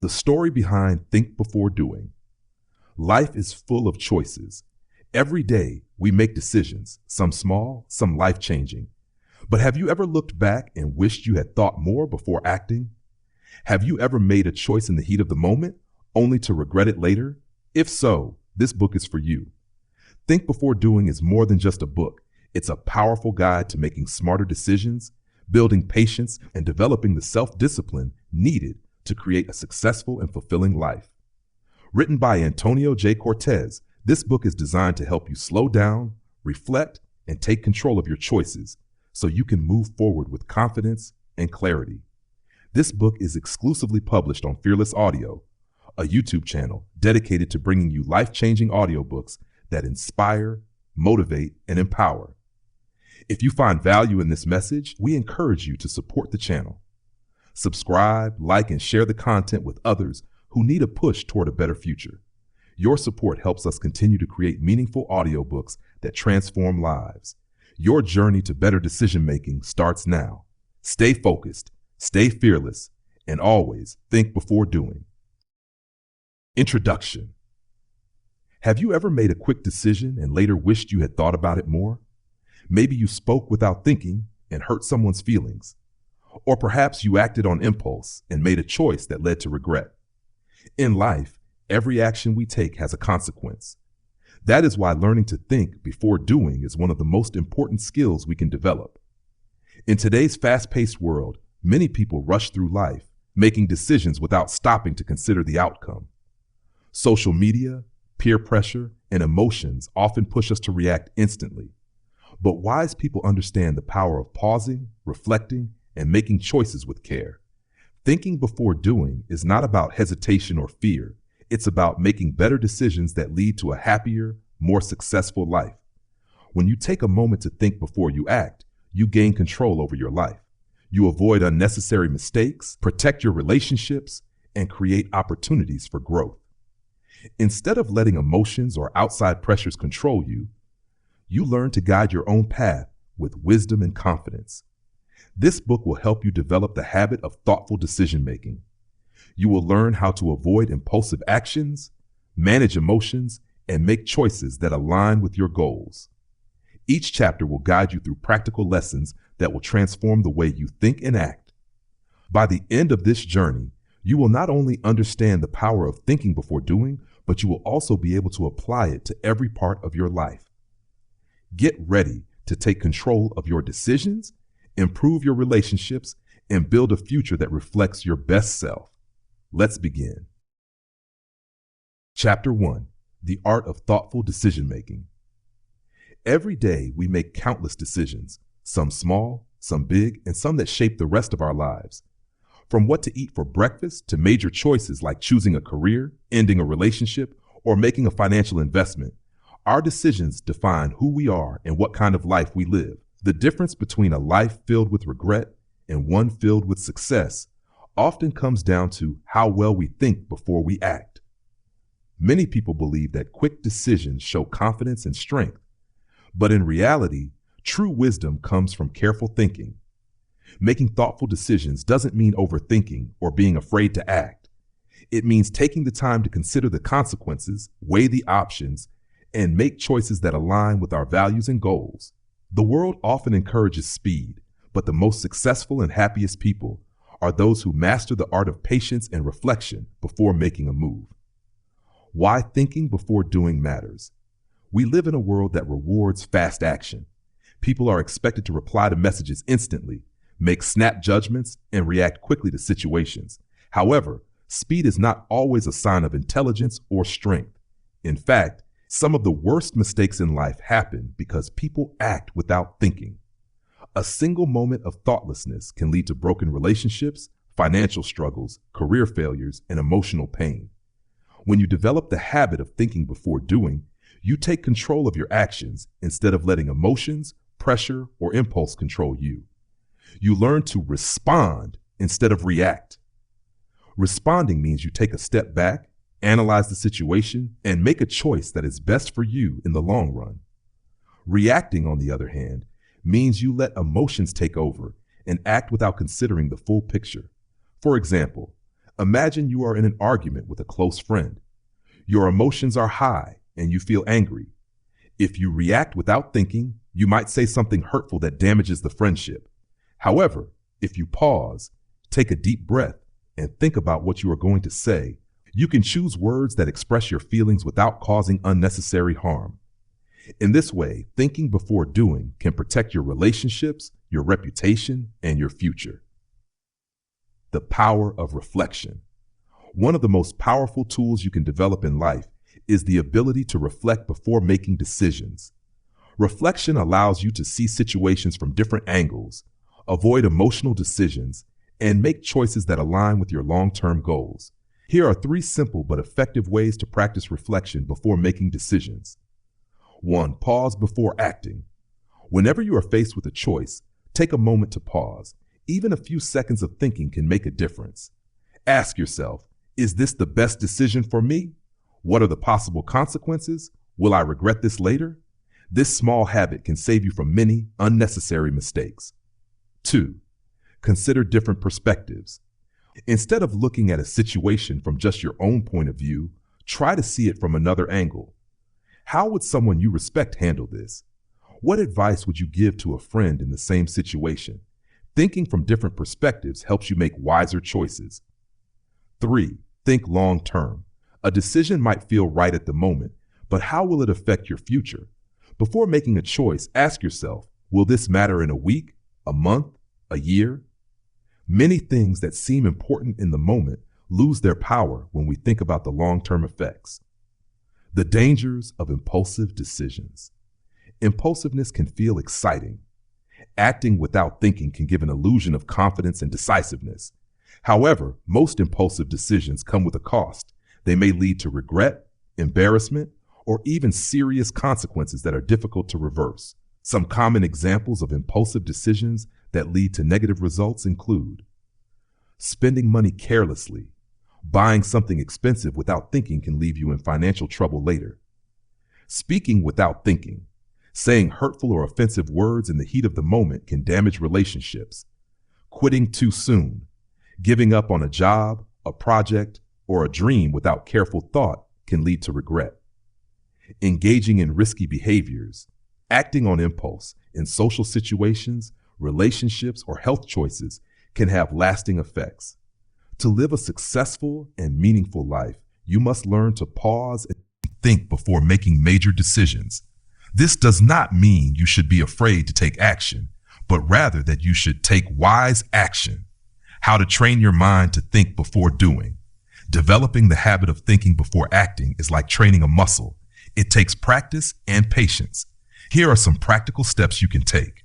The story behind Think Before Doing. Life is full of choices. Every day we make decisions, some small, some life-changing. But have you ever looked back and wished you had thought more before acting? Have you ever made a choice in the heat of the moment, only to regret it later? If so, this book is for you. Think Before Doing is more than just a book. It's a powerful guide to making smarter decisions, building patience, and developing the self-discipline needed to create a successful and fulfilling life. Written by Antonio J. Cortez, this book is designed to help you slow down, reflect, and take control of your choices so you can move forward with confidence and clarity. This book is exclusively published on Fearless Audio, a YouTube channel dedicated to bringing you life-changing audiobooks that inspire, motivate, and empower. If you find value in this message, we encourage you to support the channel. Subscribe, like, and share the content with others who need a push toward a better future. Your support helps us continue to create meaningful audiobooks that transform lives. Your journey to better decision-making starts now. Stay focused, stay fearless, and always think before doing. Introduction. Have you ever made a quick decision and later wished you had thought about it more? Maybe you spoke without thinking and hurt someone's feelings. Or perhaps you acted on impulse and made a choice that led to regret. In life, every action we take has a consequence. That is why learning to think before doing is one of the most important skills we can develop. In today's fast-paced world, many people rush through life, making decisions without stopping to consider the outcome. Social media, peer pressure, and emotions often push us to react instantly. But wise people understand the power of pausing, reflecting, and making choices with care. Thinking before doing is not about hesitation or fear. It's about making better decisions that lead to a happier, more successful life. When you take a moment to think before you act, you gain control over your life. You avoid unnecessary mistakes, protect your relationships, and create opportunities for growth. Instead of letting emotions or outside pressures control you, you learn to guide your own path with wisdom and confidence. This book will help you develop the habit of thoughtful decision-making. You will learn how to avoid impulsive actions, manage emotions, and make choices that align with your goals. Each chapter will guide you through practical lessons that will transform the way you think and act. By the end of this journey, you will not only understand the power of thinking before doing, but you will also be able to apply it to every part of your life. Get ready to take control of your decisions, improve your relationships, and build a future that reflects your best self. Let's begin. Chapter 1. The Art of Thoughtful Decision-Making. Every day we make countless decisions, some small, some big, and some that shape the rest of our lives. From what to eat for breakfast to major choices like choosing a career, ending a relationship, or making a financial investment, our decisions define who we are and what kind of life we live. The difference between a life filled with regret and one filled with success often comes down to how well we think before we act. Many people believe that quick decisions show confidence and strength, but in reality, true wisdom comes from careful thinking. Making thoughtful decisions doesn't mean overthinking or being afraid to act. It means taking the time to consider the consequences, weigh the options, and make choices that align with our values and goals. The world often encourages speed, but the most successful and happiest people are those who master the art of patience and reflection before making a move. Why thinking before doing matters. We live in a world that rewards fast action. People are expected to reply to messages instantly, make snap judgments, and react quickly to situations. However, speed is not always a sign of intelligence or strength. In fact, some of the worst mistakes in life happen because people act without thinking. A single moment of thoughtlessness can lead to broken relationships, financial struggles, career failures, and emotional pain. When you develop the habit of thinking before doing, you take control of your actions instead of letting emotions, pressure, or impulse control you. You learn to respond instead of react. Responding means you take a step back, analyze the situation, and make a choice that is best for you in the long run. Reacting, on the other hand, means you let emotions take over and act without considering the full picture. For example, Imagine you are in an argument with a close friend. Your emotions are high and you feel angry. If you react without thinking, you might say something hurtful that damages the friendship. However, if you pause, take a deep breath, and think about what you are going to say, you can choose words that express your feelings without causing unnecessary harm. In this way, thinking before doing can protect your relationships, your reputation, and your future. The power of reflection. One of the most powerful tools you can develop in life is the ability to reflect before making decisions. Reflection allows you to see situations from different angles, avoid emotional decisions, and make choices that align with your long-term goals. Here are 3 simple but effective ways to practice reflection before making decisions. 1. Pause before acting. Whenever you are faced with a choice, take a moment to pause. Even a few seconds of thinking can make a difference. Ask yourself, is this the best decision for me? What are the possible consequences? Will I regret this later? This small habit can save you from many unnecessary mistakes. 2. Consider different perspectives. Instead of looking at a situation from just your own point of view, try to see it from another angle. How would someone you respect handle this? What advice would you give to a friend in the same situation? Thinking from different perspectives helps you make wiser choices. 3. Think long term. A decision might feel right at the moment, but how will it affect your future? Before making a choice, ask yourself, will this matter in a week, a month, a year? Many things that seem important in the moment lose their power when we think about the long-term effects. The dangers of impulsive decisions. Impulsiveness can feel exciting. Acting without thinking can give an illusion of confidence and decisiveness. However, most impulsive decisions come with a cost. They may lead to regret, embarrassment, or even serious consequences that are difficult to reverse. Some common examples of impulsive decisions that lead to negative results include spending money carelessly. Buying something expensive without thinking can leave you in financial trouble later. Speaking without thinking. Saying hurtful or offensive words in the heat of the moment can damage relationships. Quitting too soon. Giving up on a job, a project, or a dream without careful thought can lead to regret. Engaging in risky behaviors. Acting on impulse in social situations, relationships, or health choices can have lasting effects. To live a successful and meaningful life, you must learn to pause and think before making major decisions. This does not mean you should be afraid to take action, but rather that you should take wise action. How to train your mind to think before doing. Developing the habit of thinking before acting is like training a muscle. It takes practice and patience. Here are some practical steps you can take.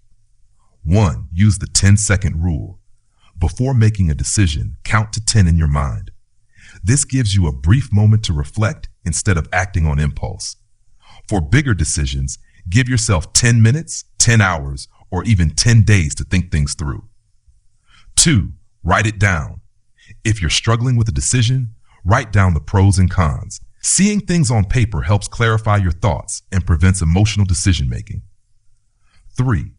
1. Use the 10-second rule. Before making a decision, count to 10 in your mind. This gives you a brief moment to reflect instead of acting on impulse. For bigger decisions, give yourself 10 minutes, 10 hours, or even 10 days to think things through. 2. Write it down. If you're struggling with a decision, write down the pros and cons. Seeing things on paper helps clarify your thoughts and prevents emotional decision-making. 3.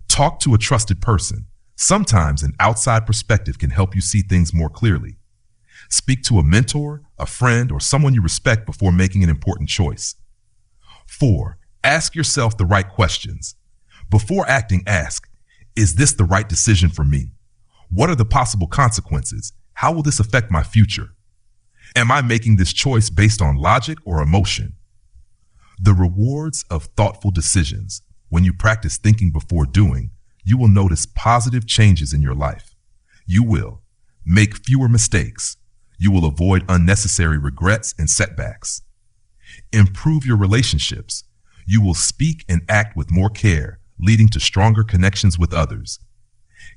Talk to a trusted person. Sometimes an outside perspective can help you see things more clearly. Speak to a mentor, a friend, or someone you respect before making an important choice. 4. Ask yourself the right questions. Before acting, ask, is this the right decision for me? What are the possible consequences? How will this affect my future? Am I making this choice based on logic or emotion? The rewards of thoughtful decisions. When you practice thinking before doing, you will notice positive changes in your life. You will make fewer mistakes. You will avoid unnecessary regrets and setbacks. Improve your relationships. You will speak and act with more care, leading to stronger connections with others.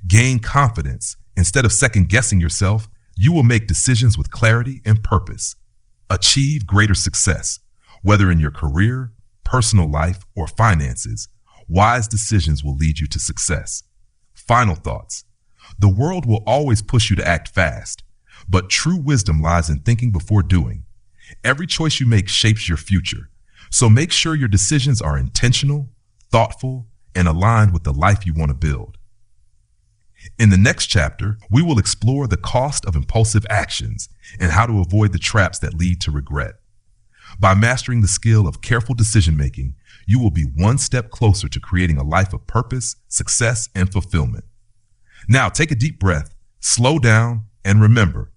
Gain confidence. Instead of second-guessing yourself, you will make decisions with clarity and purpose. Achieve greater success. Whether in your career, personal life, or finances, wise decisions will lead you to success. Final thoughts. The world will always push you to act fast, but true wisdom lies in thinking before doing. Every choice you make shapes your future, so make sure your decisions are intentional, thoughtful, and aligned with the life you want to build. In the next chapter, we will explore the cost of impulsive actions and how to avoid the traps that lead to regret. By mastering the skill of careful decision-making, you will be one step closer to creating a life of purpose, success, and fulfillment. Now, take a deep breath, slow down, and remember,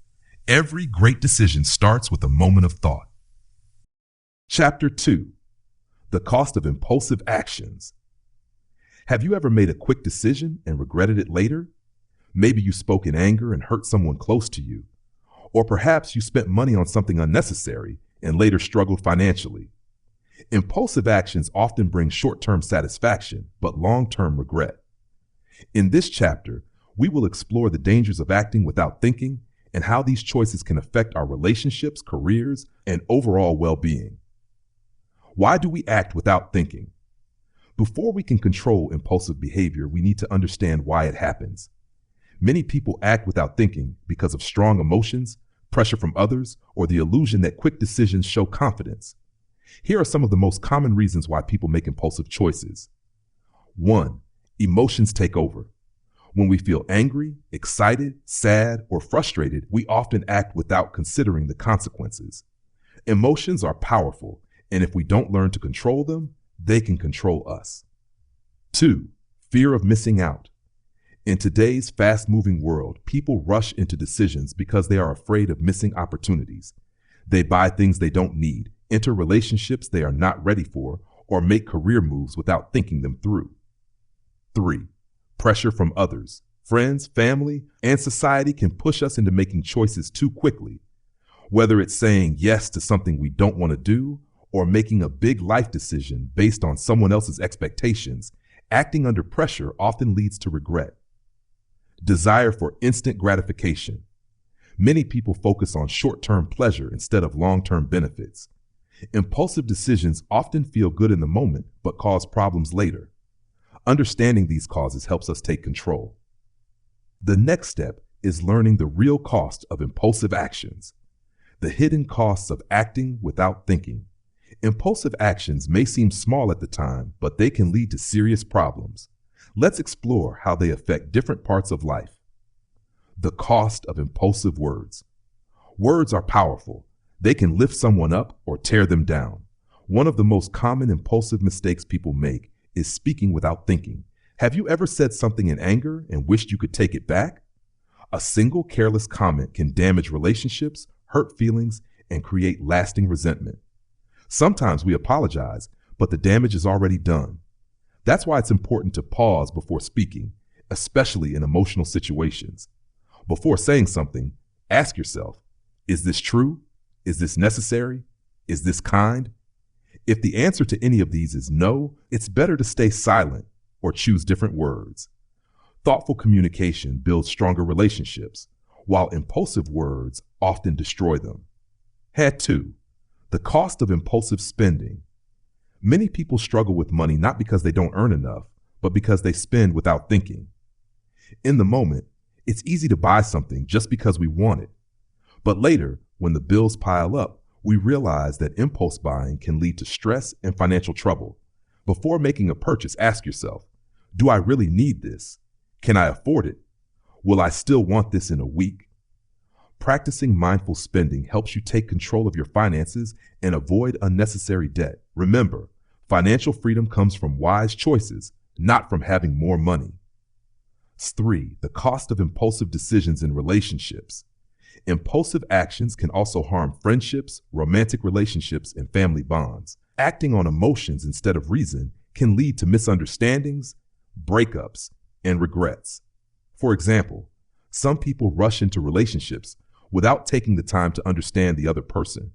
every great decision starts with a moment of thought. Chapter 2: The Cost of Impulsive Actions. Have you ever made a quick decision and regretted it later? Maybe you spoke in anger and hurt someone close to you. Or perhaps you spent money on something unnecessary and later struggled financially. Impulsive actions often bring short-term satisfaction, but long-term regret. In this chapter, we will explore the dangers of acting without thinking and how these choices can affect our relationships, careers, and overall well-being. Why do we act without thinking? Before we can control impulsive behavior, we need to understand why it happens. Many people act without thinking because of strong emotions, pressure from others, or the illusion that quick decisions show confidence. Here are some of the most common reasons why people make impulsive choices. 1. Emotions take over. When we feel angry, excited, sad, or frustrated, we often act without considering the consequences. Emotions are powerful, and if we don't learn to control them, they can control us. 2. Fear of missing out. In today's fast-moving world, people rush into decisions because they are afraid of missing opportunities. They buy things they don't need, enter relationships they are not ready for, or make career moves without thinking them through. 3. Pressure from others. Friends, family, and society can push us into making choices too quickly. Whether it's saying yes to something we don't want to do, or making a big life decision based on someone else's expectations, acting under pressure often leads to regret. Desire for instant gratification. Many people focus on short-term pleasure instead of long-term benefits. Impulsive decisions often feel good in the moment, but cause problems later. Understanding these causes helps us take control. The next step is learning the real cost of impulsive actions. The hidden costs of acting without thinking. Impulsive actions may seem small at the time, but they can lead to serious problems. Let's explore how they affect different parts of life. The cost of impulsive words. Words are powerful. They can lift someone up or tear them down. One of the most common impulsive mistakes people make is speaking without thinking. Have you ever said something in anger and wished you could take it back? A single careless comment can damage relationships, hurt feelings, and create lasting resentment. Sometimes we apologize, but the damage is already done. That's why it's important to pause before speaking, especially in emotional situations. Before saying something, ask yourself, is this true? Is this necessary? Is this kind? If the answer to any of these is no, it's better to stay silent or choose different words. Thoughtful communication builds stronger relationships, while impulsive words often destroy them. Head 2. The cost of impulsive spending. Many people struggle with money not because they don't earn enough, but because they spend without thinking. In the moment, it's easy to buy something just because we want it. But later, when the bills pile up, we realize that impulse buying can lead to stress and financial trouble. Before making a purchase, ask yourself, do I really need this? Can I afford it? Will I still want this in a week? Practicing mindful spending helps you take control of your finances and avoid unnecessary debt. Remember, financial freedom comes from wise choices, not from having more money. 3. The cost of impulsive decisions in relationships. Impulsive actions can also harm friendships, romantic relationships, and family bonds. Acting on emotions instead of reason can lead to misunderstandings, breakups, and regrets. For example, some people rush into relationships without taking the time to understand the other person.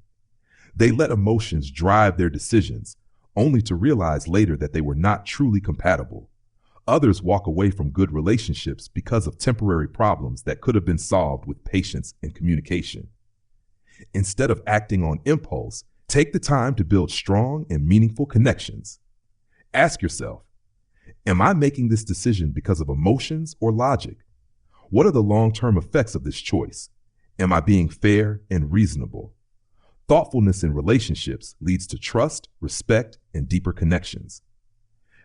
They let emotions drive their decisions, only to realize later that they were not truly compatible. Others walk away from good relationships because of temporary problems that could have been solved with patience and communication. Instead of acting on impulse, take the time to build strong and meaningful connections. Ask yourself, am I making this decision because of emotions or logic? What are the long-term effects of this choice? Am I being fair and reasonable? Thoughtfulness in relationships leads to trust, respect, and deeper connections.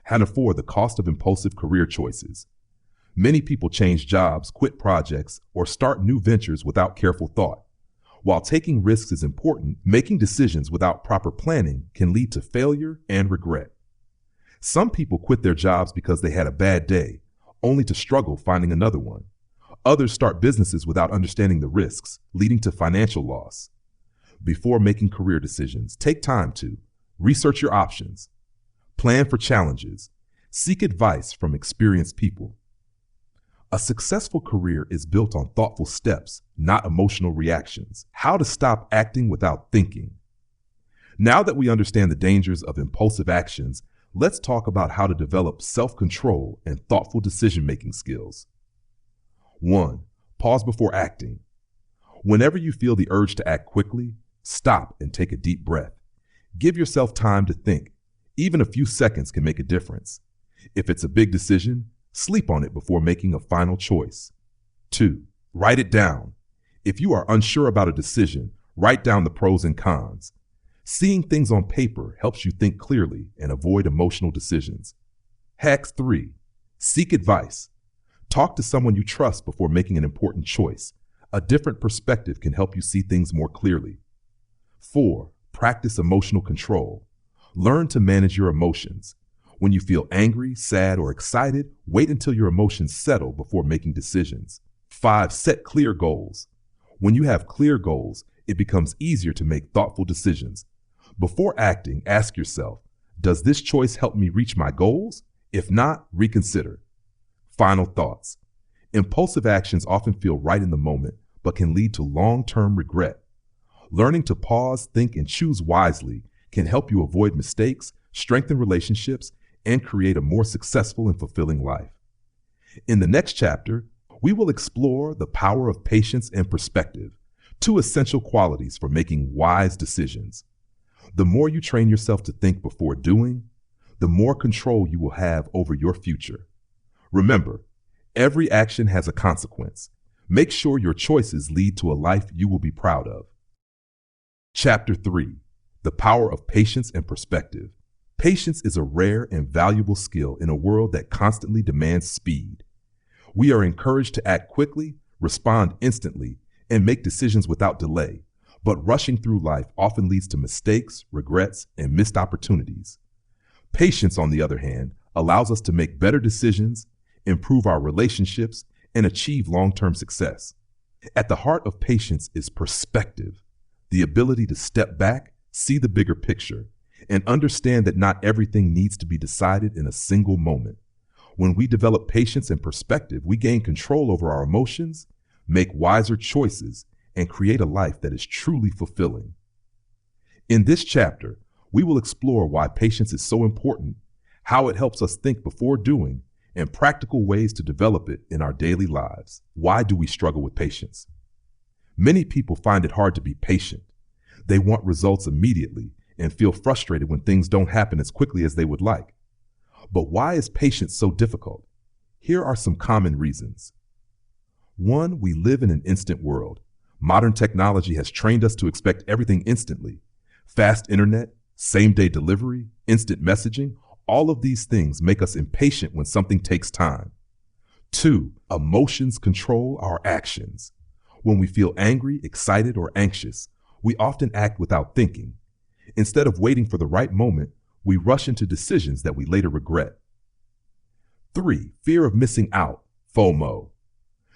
How to afford the cost of impulsive career choices. Many people change jobs, quit projects, or start new ventures without careful thought. While taking risks is important, making decisions without proper planning can lead to failure and regret. Some people quit their jobs because they had a bad day, only to struggle finding another one. Others start businesses without understanding the risks, leading to financial loss. Before making career decisions, take time to research your options, plan for challenges, seek advice from experienced people. A successful career is built on thoughtful steps, not emotional reactions. How to stop acting without thinking. Now that we understand the dangers of impulsive actions, let's talk about how to develop self-control and thoughtful decision-making skills. 1. Pause before acting. Whenever you feel the urge to act quickly, stop and take a deep breath. Give yourself time to think. Even a few seconds can make a difference. If it's a big decision, sleep on it before making a final choice. 2. Write it down. If you are unsure about a decision, write down the pros and cons. Seeing things on paper helps you think clearly and avoid emotional decisions. Hacks 3. Seek advice. Talk to someone you trust before making an important choice. A different perspective can help you see things more clearly. 4. Practice emotional control. Learn to manage your emotions. When you feel angry, sad, or excited, wait until your emotions settle before making decisions. 5. Set clear goals. When you have clear goals, it becomes easier to make thoughtful decisions. Before acting, ask yourself, does this choice help me reach my goals? If not, reconsider. Final thoughts. Impulsive actions often feel right in the moment, but can lead to long-term regret. Learning to pause, think, and choose wisely can help you avoid mistakes, strengthen relationships, and create a more successful and fulfilling life. In the next chapter, we will explore the power of patience and perspective, two essential qualities for making wise decisions. The more you train yourself to think before doing, the more control you will have over your future. Remember, every action has a consequence. Make sure your choices lead to a life you will be proud of. Chapter 3. The Power of Patience and Perspective. Patience is a rare and valuable skill in a world that constantly demands speed. We are encouraged to act quickly, respond instantly, and make decisions without delay. But rushing through life often leads to mistakes, regrets, and missed opportunities. Patience, on the other hand, allows us to make better decisions, improve our relationships, and achieve long-term success. At the heart of patience is perspective, the ability to step back, see the bigger picture, and understand that not everything needs to be decided in a single moment. When we develop patience and perspective, we gain control over our emotions, make wiser choices, and create a life that is truly fulfilling. In this chapter, we will explore why patience is so important, how it helps us think before doing, and practical ways to develop it in our daily lives. Why do we struggle with patience? Many people find it hard to be patient. They want results immediately and feel frustrated when things don't happen as quickly as they would like. But why is patience so difficult? Here are some common reasons. 1. We live in an instant world. Modern technology has trained us to expect everything instantly. Fast internet, same-day delivery, instant messaging, all of these things make us impatient when something takes time. 2. Emotions control our actions. When we feel angry, excited, or anxious, we often act without thinking. Instead of waiting for the right moment, we rush into decisions that we later regret. 3. Fear of missing out, FOMO.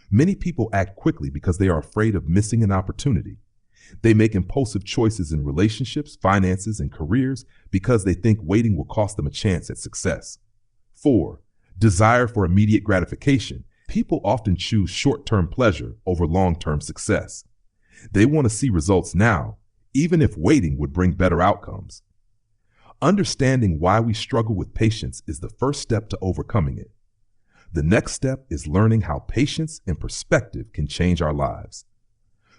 Many people act quickly because they are afraid of missing an opportunity. They make impulsive choices in relationships, finances, and careers because they think waiting will cost them a chance at success. 4. Desire for immediate gratification. People often choose short-term pleasure over long-term success. They want to see results now, even if waiting would bring better outcomes. Understanding why we struggle with patience is the first step to overcoming it. The next step is learning how patience and perspective can change our lives.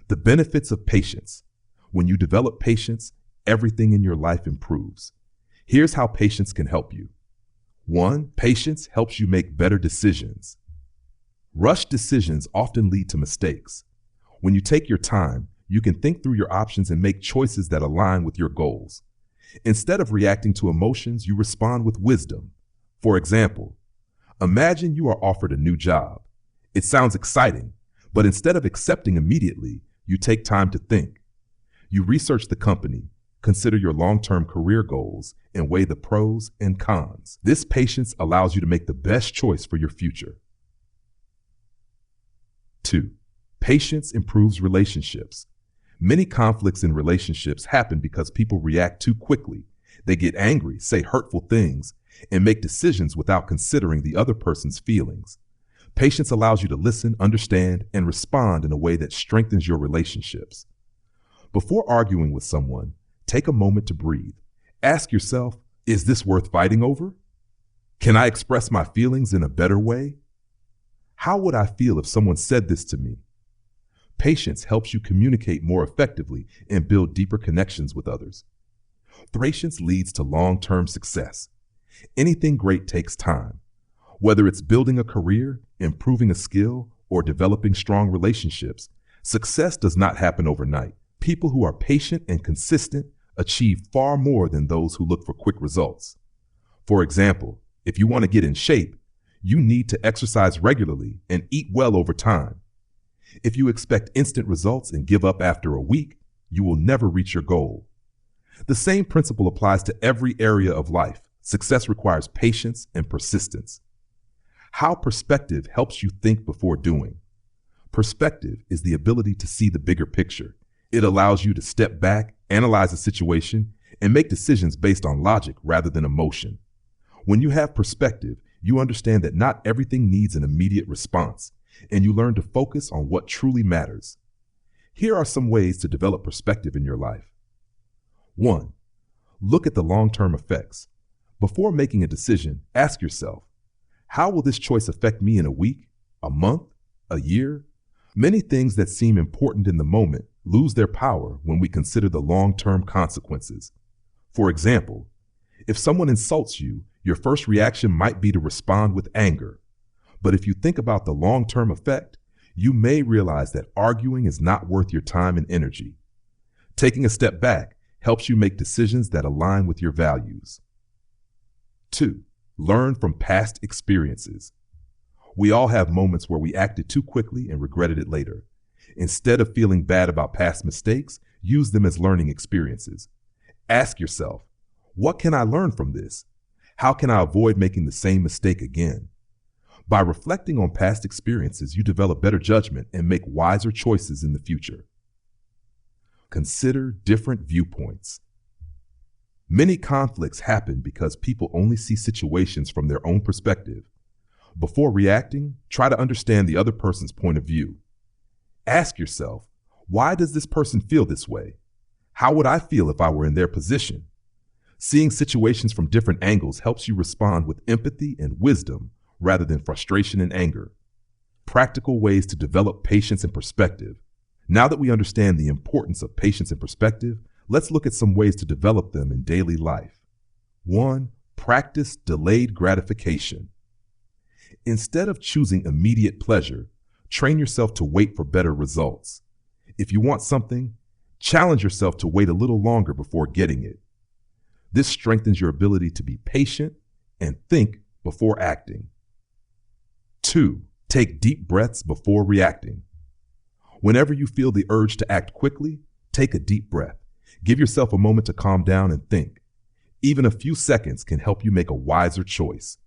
The benefits of patience. When you develop patience, everything in your life improves. Here's how patience can help you. 1. Patience helps you make better decisions. Rushed decisions often lead to mistakes. When you take your time, you can think through your options and make choices that align with your goals. Instead of reacting to emotions, you respond with wisdom. For example, Imagine you are offered a new job. It sounds exciting, but instead of accepting immediately, you take time to think. You research the company, consider your long-term career goals, and weigh the pros and cons. This patience allows you to make the best choice for your future. 2. Patience improves relationships. Many conflicts in relationships happen because people react too quickly. They get angry, say hurtful things, and make decisions without considering the other person's feelings. Patience allows you to listen, understand, and respond in a way that strengthens your relationships. Before arguing with someone, take a moment to breathe. Ask yourself, is this worth fighting over? Can I express my feelings in a better way? How would I feel if someone said this to me? Patience helps you communicate more effectively and build deeper connections with others. Patience leads to long-term success. Anything great takes time. Whether it's building a career, improving a skill, or developing strong relationships, success does not happen overnight. People who are patient and consistent achieve far more than those who look for quick results. For example, if you want to get in shape, you need to exercise regularly and eat well over time. If you expect instant results and give up after a week, you will never reach your goal. The same principle applies to every area of life. Success requires patience and persistence. How perspective helps you think before doing. Perspective is the ability to see the bigger picture. It allows you to step back, analyze a situation, and make decisions based on logic rather than emotion. When you have perspective, you understand that not everything needs an immediate response, and you learn to focus on what truly matters. Here are some ways to develop perspective in your life. 1. Look at the long-term effects. Before making a decision, ask yourself, how will this choice affect me in a week, a month, a year? Many things that seem important in the moment lose their power when we consider the long-term consequences. For example, if someone insults you, your first reaction might be to respond with anger. But if you think about the long-term effect, you may realize that arguing is not worth your time and energy. Taking a step back helps you make decisions that align with your values. 2. Learn from past experiences. We all have moments where we acted too quickly and regretted it later. Instead of feeling bad about past mistakes, use them as learning experiences. Ask yourself, what can I learn from this? How can I avoid making the same mistake again? By reflecting on past experiences, you develop better judgment and make wiser choices in the future. Consider different viewpoints. Many conflicts happen because people only see situations from their own perspective. Before reacting, try to understand the other person's point of view. Ask yourself, why does this person feel this way? How would I feel if I were in their position? Seeing situations from different angles helps you respond with empathy and wisdom rather than frustration and anger. Practical ways to develop patience and perspective. Now that we understand the importance of patience and perspective, let's look at some ways to develop them in daily life. 1. Practice delayed gratification. Instead of choosing immediate pleasure, train yourself to wait for better results. If you want something, challenge yourself to wait a little longer before getting it. This strengthens your ability to be patient and think before acting. 2. Take deep breaths before reacting. Whenever you feel the urge to act quickly, take a deep breath. Give yourself a moment to calm down and think. Even a few seconds can help you make a wiser choice.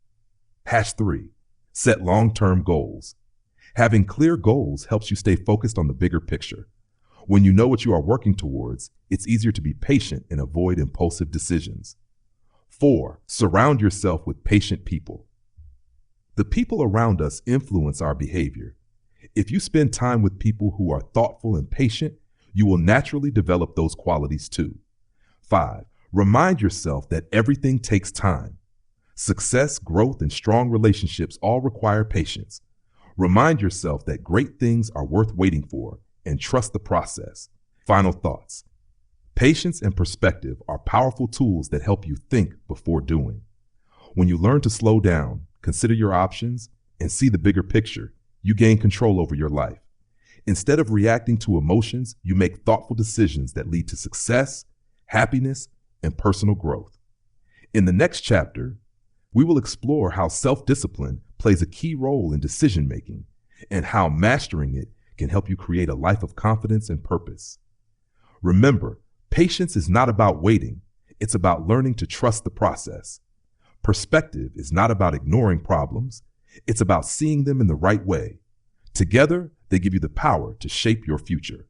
3. Set long-term goals. Having clear goals helps you stay focused on the bigger picture. When you know what you are working towards, it's easier to be patient and avoid impulsive decisions. 4. Surround yourself with patient people. The people around us influence our behavior. If you spend time with people who are thoughtful and patient, you will naturally develop those qualities too. 5. Remind yourself that everything takes time. Success, growth, and strong relationships all require patience. Remind yourself that great things are worth waiting for and trust the process. Final thoughts. Patience and perspective are powerful tools that help you think before doing. When you learn to slow down, consider your options, and see the bigger picture, you gain control over your life. Instead of reacting to emotions, you make thoughtful decisions that lead to success, happiness, and personal growth. In the next chapter, we will explore how self-discipline plays a key role in decision making and how mastering it can help you create a life of confidence and purpose. Remember, patience is not about waiting. It's about learning to trust the process. Perspective is not about ignoring problems. It's about seeing them in the right way. Together, they give you the power to shape your future.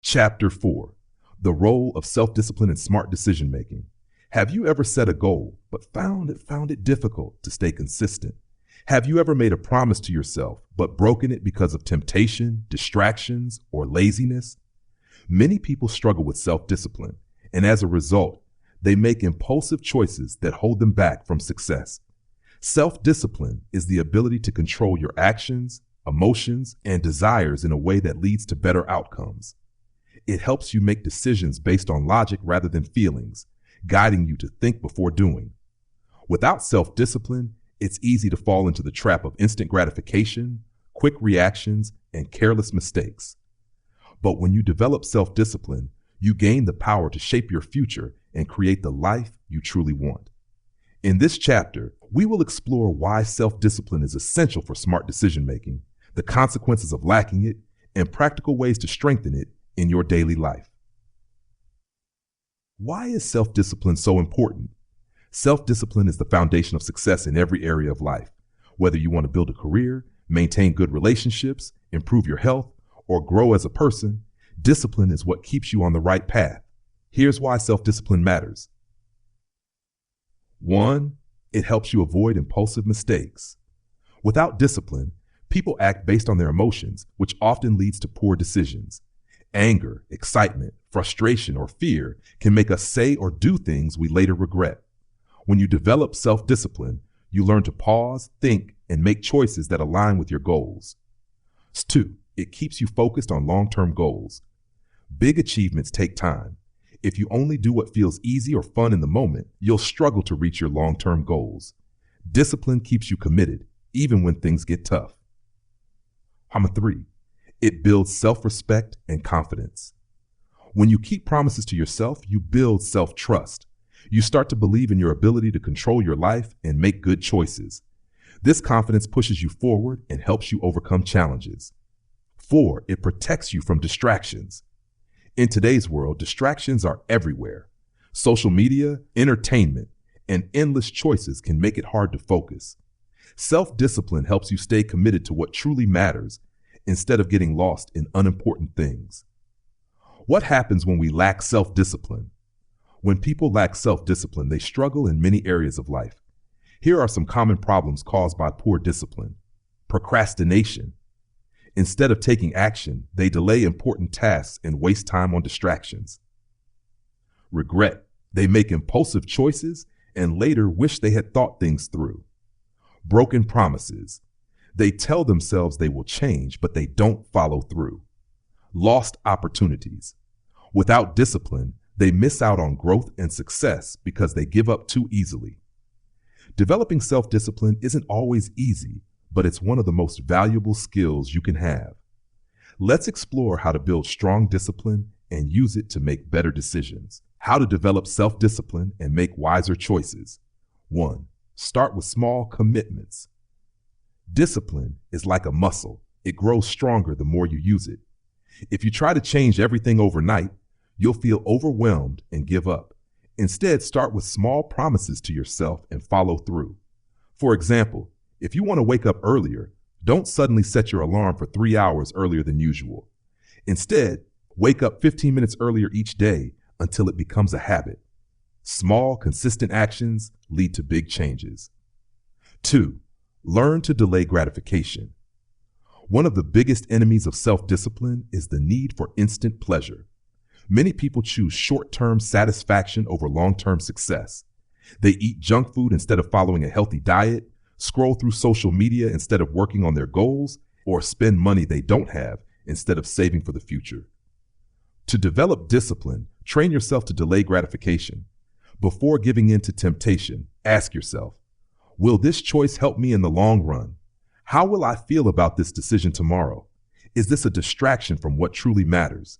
Chapter 4. The Role of Self-Discipline in Smart Decision-Making. Have you ever set a goal, but found it difficult to stay consistent? Have you ever made a promise to yourself, but broken it because of temptation, distractions, or laziness? Many people struggle with self-discipline, and as a result, they make impulsive choices that hold them back from success. Self-discipline is the ability to control your actions, emotions, and desires in a way that leads to better outcomes. It helps you make decisions based on logic rather than feelings, guiding you to think before doing. Without self-discipline, it's easy to fall into the trap of instant gratification, quick reactions, and careless mistakes. But when you develop self-discipline, you gain the power to shape your future and create the life you truly want. In this chapter, we will explore why self-discipline is essential for smart decision-making, the consequences of lacking it, and practical ways to strengthen it in your daily life. Why is self-discipline so important? Self-discipline is the foundation of success in every area of life. Whether you want to build a career, maintain good relationships, improve your health, or grow as a person, discipline is what keeps you on the right path. Here's why self-discipline matters. 1. It helps you avoid impulsive mistakes. Without discipline, people act based on their emotions, which often leads to poor decisions. Anger, excitement, frustration, or fear can make us say or do things we later regret. When you develop self-discipline, you learn to pause, think, and make choices that align with your goals. 2. It keeps you focused on long-term goals. Big achievements take time. If you only do what feels easy or fun in the moment, you'll struggle to reach your long-term goals. Discipline keeps you committed, even when things get tough. 3. It builds self-respect and confidence. When you keep promises to yourself, you build self-trust. You start to believe in your ability to control your life and make good choices. This confidence pushes you forward and helps you overcome challenges. 4. It protects you from distractions. In today's world, distractions are everywhere. Social media, entertainment, and endless choices can make it hard to focus. Self-discipline helps you stay committed to what truly matters instead of getting lost in unimportant things. What happens when we lack self-discipline? When people lack self-discipline, they struggle in many areas of life. Here are some common problems caused by poor discipline. Procrastination. Instead of taking action, they delay important tasks and waste time on distractions. Regret. They make impulsive choices and later wish they had thought things through. Broken promises. They tell themselves they will change, but they don't follow through. Lost opportunities. Without discipline, they miss out on growth and success because they give up too easily. Developing self-discipline isn't always easy, but it's one of the most valuable skills you can have. Let's explore how to build strong discipline and use it to make better decisions. How to develop self-discipline and make wiser choices. 1. Start with small commitments. Discipline is like a muscle. It grows stronger the more you use it. If you try to change everything overnight, you'll feel overwhelmed and give up. Instead, start with small promises to yourself and follow through. For example, if you want to wake up earlier, don't suddenly set your alarm for 3 hours earlier than usual. Instead, wake up 15 minutes earlier each day until it becomes a habit. Small, consistent actions lead to big changes. 2. Learn to delay gratification. One of the biggest enemies of self-discipline is the need for instant pleasure. Many people choose short-term satisfaction over long-term success. They eat junk food instead of following a healthy diet, scroll through social media instead of working on their goals, or spend money they don't have instead of saving for the future. To develop discipline, train yourself to delay gratification. Before giving in to temptation, ask yourself, will this choice help me in the long run? How will I feel about this decision tomorrow? Is this a distraction from what truly matters?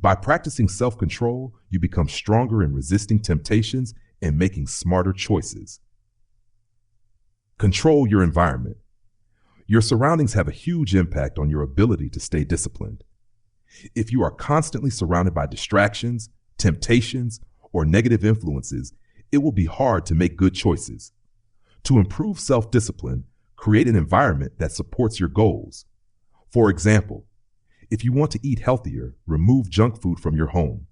By practicing self-control, you become stronger in resisting temptations and making smarter choices. Control your environment. Your surroundings have a huge impact on your ability to stay disciplined. If you are constantly surrounded by distractions, temptations, or negative influences, it will be hard to make good choices. To improve self-discipline, create an environment that supports your goals. For example, if you want to eat healthier, remove junk food from your home.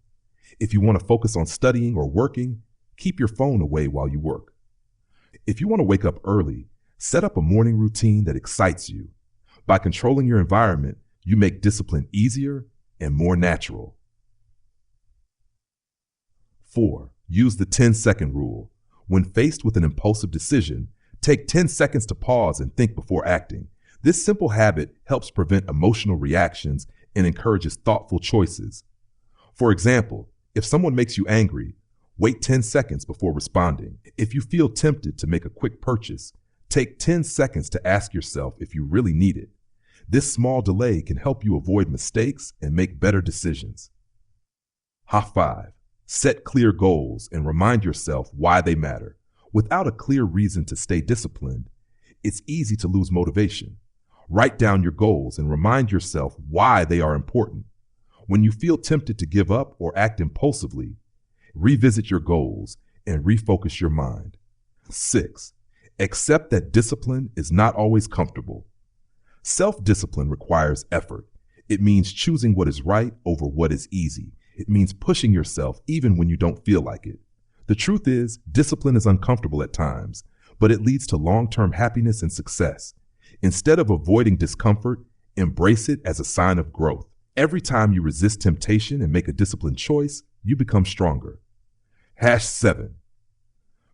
If you want to focus on studying or working, keep your phone away while you work. If you want to wake up early, set up a morning routine that excites you. By controlling your environment, you make discipline easier and more natural. 4. Use the 10-second rule. When faced with an impulsive decision, take 10 seconds to pause and think before acting. This simple habit helps prevent emotional reactions and encourages thoughtful choices. For example, if someone makes you angry, wait 10 seconds before responding. If you feel tempted to make a quick purchase, take 10 seconds to ask yourself if you really need it. This small delay can help you avoid mistakes and make better decisions. 5. Set clear goals and remind yourself why they matter. Without a clear reason to stay disciplined, it's easy to lose motivation. Write down your goals and remind yourself why they are important. When you feel tempted to give up or act impulsively, revisit your goals and refocus your mind. 6. Accept that discipline is not always comfortable. Self-discipline requires effort. It means choosing what is right over what is easy. It means pushing yourself even when you don't feel like it. The truth is, discipline is uncomfortable at times, but it leads to long-term happiness and success. Instead of avoiding discomfort, embrace it as a sign of growth. Every time you resist temptation and make a disciplined choice, you become stronger. 7.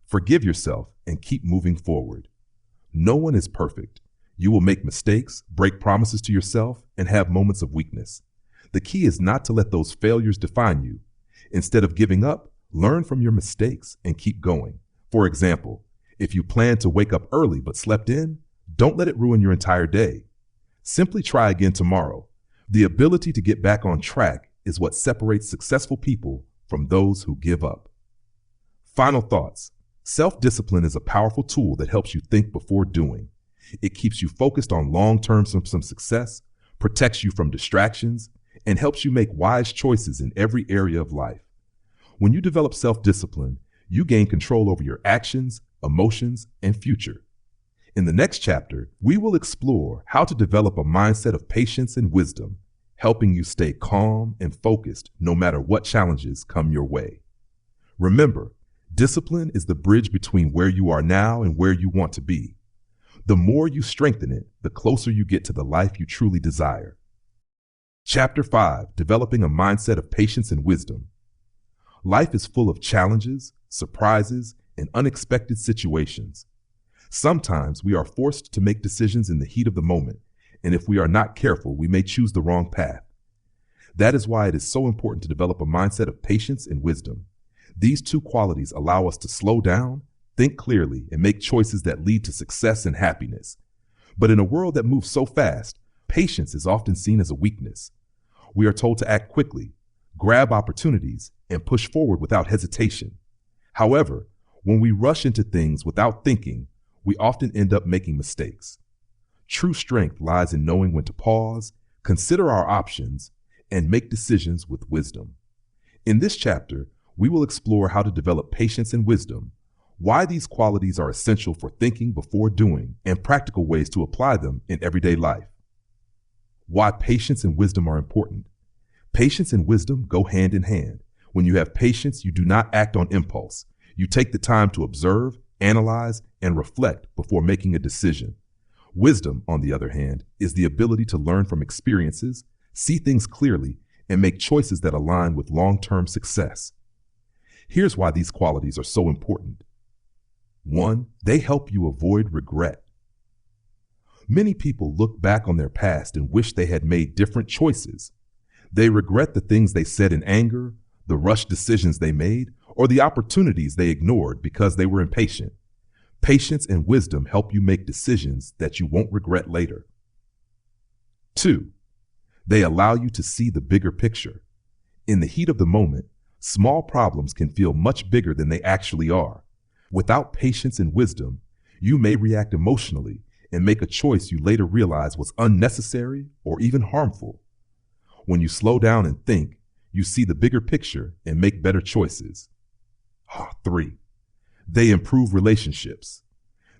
Forgive yourself and keep moving forward. No one is perfect. You will make mistakes, break promises to yourself, and have moments of weakness. The key is not to let those failures define you. Instead of giving up, learn from your mistakes and keep going. For example, if you plan to wake up early but slept in, don't let it ruin your entire day. Simply try again tomorrow. The ability to get back on track is what separates successful people from those who give up. Final thoughts. Self-discipline is a powerful tool that helps you think before doing. It keeps you focused on long-term success, protects you from distractions, and helps you make wise choices in every area of life. When you develop self-discipline, you gain control over your actions, emotions, and future. In the next chapter, we will explore how to develop a mindset of patience and wisdom, helping you stay calm and focused no matter what challenges come your way. Remember, discipline is the bridge between where you are now and where you want to be. The more you strengthen it, the closer you get to the life you truly desire. Chapter 5, Developing a Mindset of Patience and Wisdom. Life is full of challenges, surprises, and unexpected situations. Sometimes we are forced to make decisions in the heat of the moment, and if we are not careful, we may choose the wrong path. That is why it is so important to develop a mindset of patience and wisdom. These two qualities allow us to slow down, think clearly, and make choices that lead to success and happiness. But in a world that moves so fast, patience is often seen as a weakness. We are told to act quickly, grab opportunities, and push forward without hesitation. However, when we rush into things without thinking, we often end up making mistakes. True strength lies in knowing when to pause, consider our options, and make decisions with wisdom. In this chapter, we will explore how to develop patience and wisdom, why these qualities are essential for thinking before doing, and practical ways to apply them in everyday life. Why patience and wisdom are important. Patience and wisdom go hand in hand. When you have patience, you do not act on impulse. You take the time to observe, analyze, and reflect before making a decision. Wisdom, on the other hand, is the ability to learn from experiences, see things clearly, and make choices that align with long-term success. Here's why these qualities are so important. 1, they help you avoid regret. Many people look back on their past and wish they had made different choices. They regret the things they said in anger, the rushed decisions they made, or the opportunities they ignored because they were impatient. Patience and wisdom help you make decisions that you won't regret later. 2, they allow you to see the bigger picture. In the heat of the moment, small problems can feel much bigger than they actually are. Without patience and wisdom, You may react emotionally and make a choice you later realize was unnecessary or even harmful. When you slow down and think, you see the bigger picture and make better choices. 3. They improve relationships.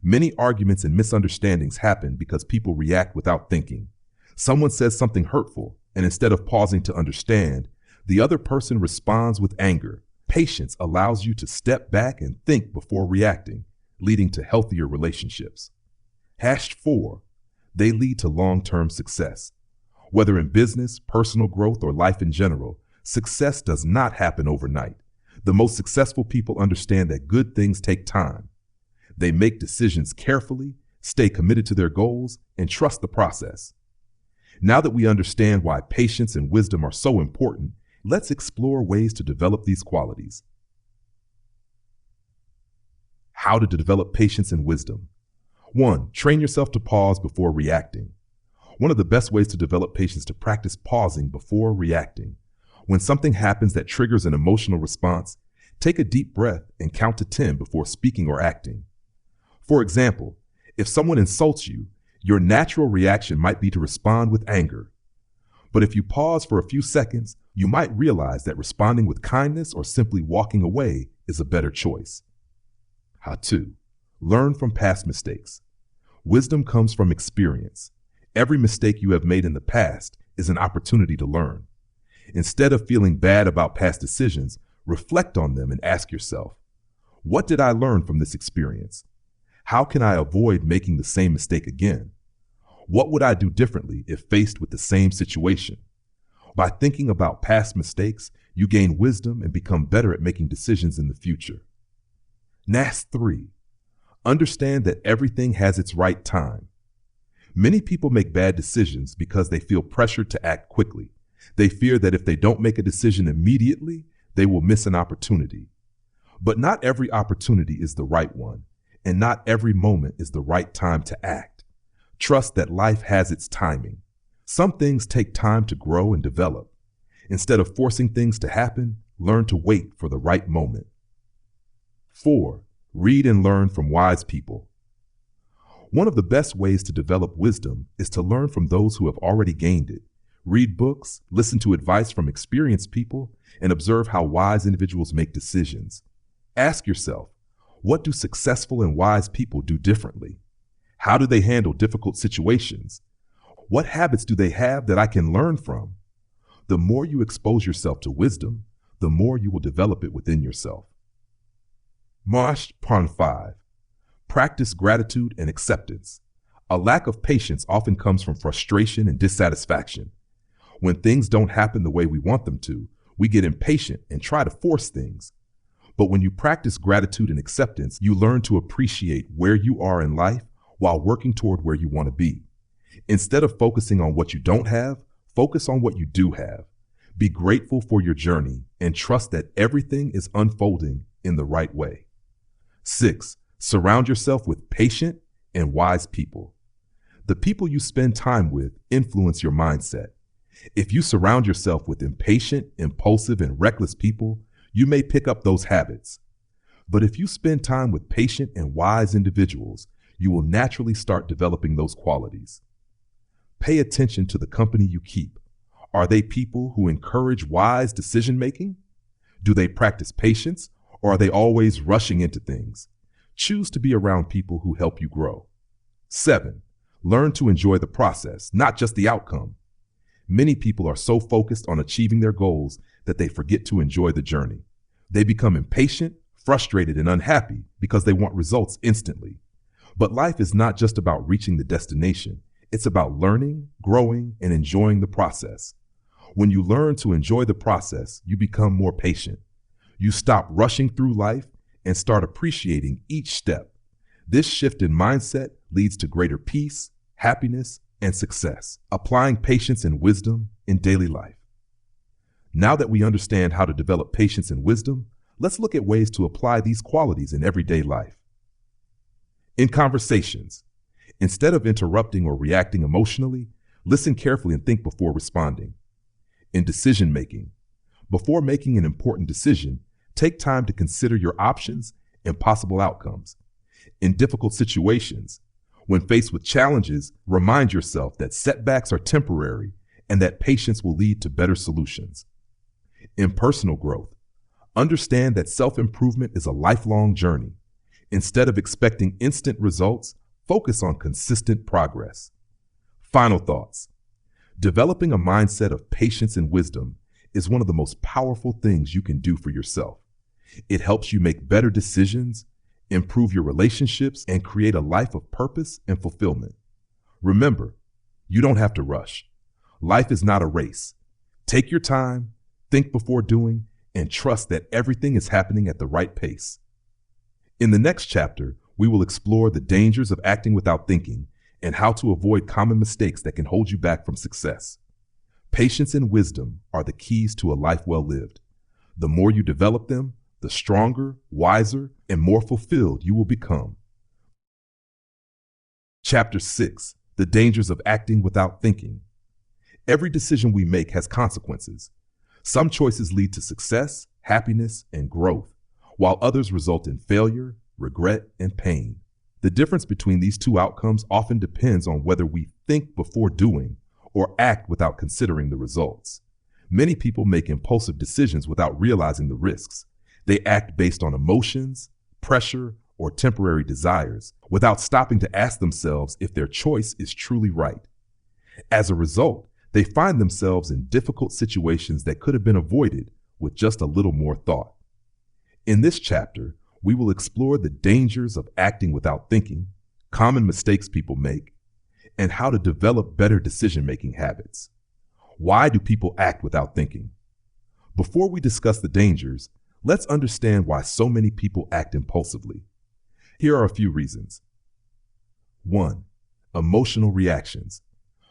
Many arguments and misunderstandings happen because people react without thinking. Someone says something hurtful, and instead of pausing to understand, the other person responds with anger. Patience allows you to step back and think before reacting, leading to healthier relationships. 4. They lead to long-term success. Whether in business, personal growth, or life in general, success does not happen overnight. The most successful people understand that good things take time. They make decisions carefully, stay committed to their goals, and trust the process. Now that we understand why patience and wisdom are so important, let's explore ways to develop these qualities. How to develop patience and wisdom. 1. Train yourself to pause before reacting. One of the best ways to develop patience is to practice pausing before reacting. When something happens that triggers an emotional response, take a deep breath and count to 10 before speaking or acting. For example, if someone insults you, your natural reaction might be to respond with anger. But if you pause for a few seconds, you might realize that responding with kindness or simply walking away is a better choice. 2. Learn from past mistakes. Wisdom comes from experience. Every mistake you have made in the past is an opportunity to learn. Instead of feeling bad about past decisions, reflect on them and ask yourself, what did I learn from this experience? How can I avoid making the same mistake again? What would I do differently if faced with the same situation? By thinking about past mistakes, you gain wisdom and become better at making decisions in the future. 3. Understand that everything has its right time. Many people make bad decisions because they feel pressured to act quickly. They fear that if they don't make a decision immediately, they will miss an opportunity. But not every opportunity is the right one, and not every moment is the right time to act. Trust that life has its timing. Some things take time to grow and develop. Instead of forcing things to happen, learn to wait for the right moment. 4. Read and learn from wise people. One of the best ways to develop wisdom is to learn from those who have already gained it. Read books, listen to advice from experienced people, and observe how wise individuals make decisions. Ask yourself, what do successful and wise people do differently? How do they handle difficult situations? What habits do they have that I can learn from? The more you expose yourself to wisdom, the more you will develop it within yourself. 5. Practice gratitude and acceptance. A lack of patience often comes from frustration and dissatisfaction. When things don't happen the way we want them to, we get impatient and try to force things. But when you practice gratitude and acceptance, you learn to appreciate where you are in life while working toward where you want to be. Instead of focusing on what you don't have, focus on what you do have. Be grateful for your journey and trust that everything is unfolding in the right way. 6. Surround yourself with patient and wise people. The people you spend time with influence your mindset. If you surround yourself with impatient, impulsive, and reckless people, you may pick up those habits. But if you spend time with patient and wise individuals, you will naturally start developing those qualities. Pay attention to the company you keep. Are they people who encourage wise decision-making? Do they practice patience, or are they always rushing into things? Choose to be around people who help you grow. 7. Learn to enjoy the process, not just the outcome. Many people are so focused on achieving their goals that they forget to enjoy the journey. They become impatient, frustrated, and unhappy because they want results instantly. But life is not just about reaching the destination. It's about learning, growing, and enjoying the process. When you learn to enjoy the process, you become more patient. You stop rushing through life and start appreciating each step. This shift in mindset leads to greater peace, happiness, and success, applying patience and wisdom in daily life. Now that we understand how to develop patience and wisdom, let's look at ways to apply these qualities in everyday life. In conversations, instead of interrupting or reacting emotionally, listen carefully and think before responding. In decision-making, before making an important decision, take time to consider your options and possible outcomes. In difficult situations, when faced with challenges, remind yourself that setbacks are temporary and that patience will lead to better solutions. In personal growth, understand that self-improvement is a lifelong journey. Instead of expecting instant results, focus on consistent progress. Final thoughts. Developing a mindset of patience and wisdom is one of the most powerful things you can do for yourself. It helps you make better decisions, improve your relationships, and create a life of purpose and fulfillment. Remember, you don't have to rush. Life is not a race. Take your time, think before doing, and trust that everything is happening at the right pace. In the next chapter, we will explore the dangers of acting without thinking and how to avoid common mistakes that can hold you back from success. Patience and wisdom are the keys to a life well lived. The more you develop them, the stronger, wiser, and more fulfilled you will become. Chapter 6. The dangers of acting without thinking. Every decision we make has consequences. Some choices lead to success, happiness, and growth, while others result in failure, regret, and pain. The difference between these two outcomes often depends on whether we think before doing or act without considering the results. Many people make impulsive decisions without realizing the risks. They act based on emotions, pressure, or temporary desires without stopping to ask themselves if their choice is truly right. As a result, they find themselves in difficult situations that could have been avoided with just a little more thought. In this chapter, we will explore the dangers of acting without thinking, common mistakes people make, and how to develop better decision-making habits. Why do people act without thinking? Before we discuss the dangers, let's understand why so many people act impulsively. Here are a few reasons. 1. Emotional reactions.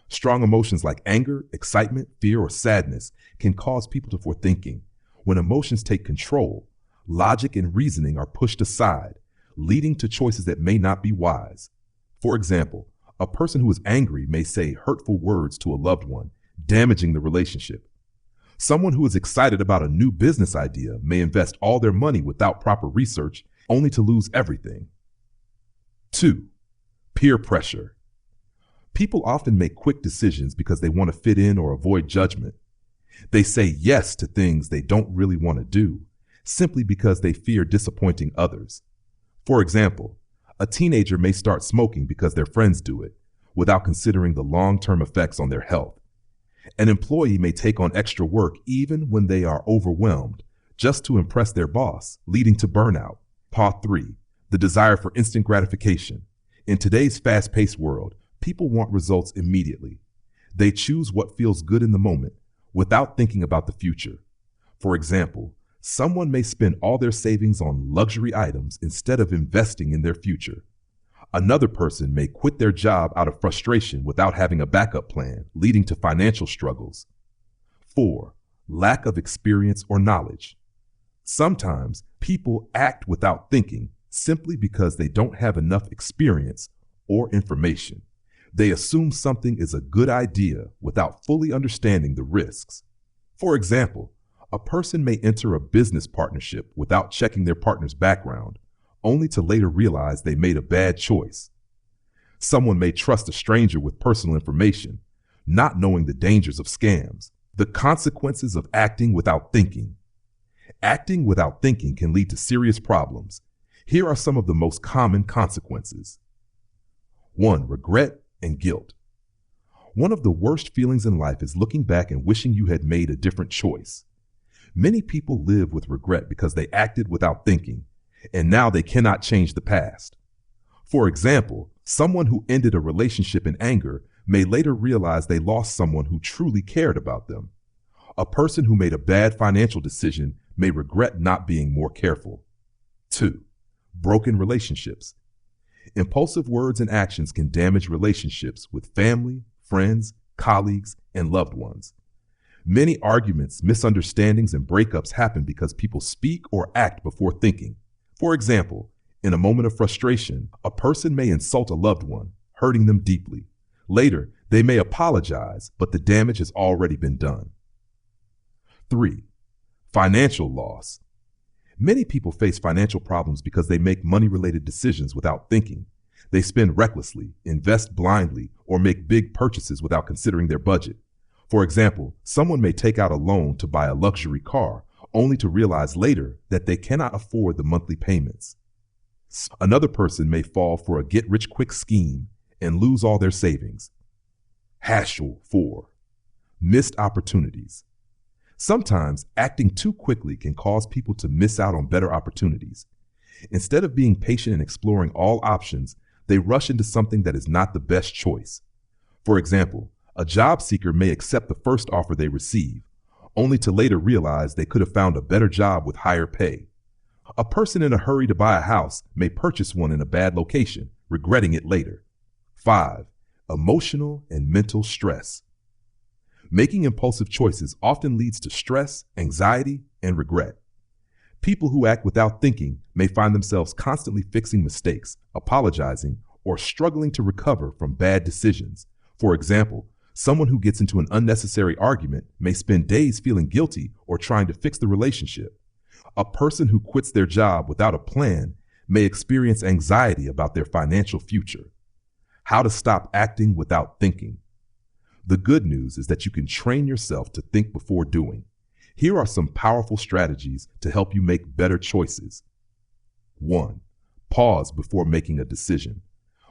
Strong emotions like anger, excitement, fear, or sadness can cause people to forthinking. When emotions take control, logic and reasoning are pushed aside, leading to choices that may not be wise. For example, a person who is angry may say hurtful words to a loved one, damaging the relationship. Someone who is excited about a new business idea may invest all their money without proper research, only to lose everything. 2. Peer pressure. People often make quick decisions because they want to fit in or avoid judgment. They say yes to things they don't really want to do, simply because they fear disappointing others. For example, a teenager may start smoking because their friends do it, without considering the long-term effects on their health. An employee may take on extra work even when they are overwhelmed, just to impress their boss, leading to burnout. Part 3. The desire for instant gratification. In today's fast-paced world, people want results immediately. They choose what feels good in the moment, without thinking about the future. For example, someone may spend all their savings on luxury items instead of investing in their future. Another person may quit their job out of frustration without having a backup plan, leading to financial struggles. 4. Lack of experience or knowledge. Sometimes people act without thinking simply because they don't have enough experience or information. They assume something is a good idea without fully understanding the risks. For example, a person may enter a business partnership without checking their partner's background, only to later realize they made a bad choice. Someone may trust a stranger with personal information, not knowing the dangers of scams. The consequences of acting without thinking. Acting without thinking can lead to serious problems. Here are some of the most common consequences. 1. Regret and guilt. One of the worst feelings in life is looking back and wishing you had made a different choice. Many people live with regret because they acted without thinking, and now they cannot change the past. For example, someone who ended a relationship in anger may later realize they lost someone who truly cared about them. A person who made a bad financial decision may regret not being more careful. 2. Broken relationships. Impulsive words and actions can damage relationships with family, friends, colleagues, and loved ones. Many arguments, misunderstandings, and breakups happen because people speak or act before thinking. For example, in a moment of frustration, a person may insult a loved one, hurting them deeply. Later, they may apologize, but the damage has already been done. 3. Financial loss. Many people face financial problems because they make money-related decisions without thinking. They spend recklessly, invest blindly, or make big purchases without considering their budget. For example, someone may take out a loan to buy a luxury car, only to realize later that they cannot afford the monthly payments. Another person may fall for a get-rich-quick scheme and lose all their savings. Hassle 4. Missed opportunities. Sometimes acting too quickly can cause people to miss out on better opportunities. Instead of being patient and exploring all options, they rush into something that is not the best choice. For example, a job seeker may accept the first offer they receive, only to later realize they could have found a better job with higher pay. A person in a hurry to buy a house may purchase one in a bad location, regretting it later. 5. Emotional and mental stress. Making impulsive choices often leads to stress, anxiety, and regret. People who act without thinking may find themselves constantly fixing mistakes, apologizing, or struggling to recover from bad decisions. For example, someone who gets into an unnecessary argument may spend days feeling guilty or trying to fix the relationship. A person who quits their job without a plan may experience anxiety about their financial future. How to stop acting without thinking. The good news is that you can train yourself to think before doing. Here are some powerful strategies to help you make better choices. 1. Pause before making a decision.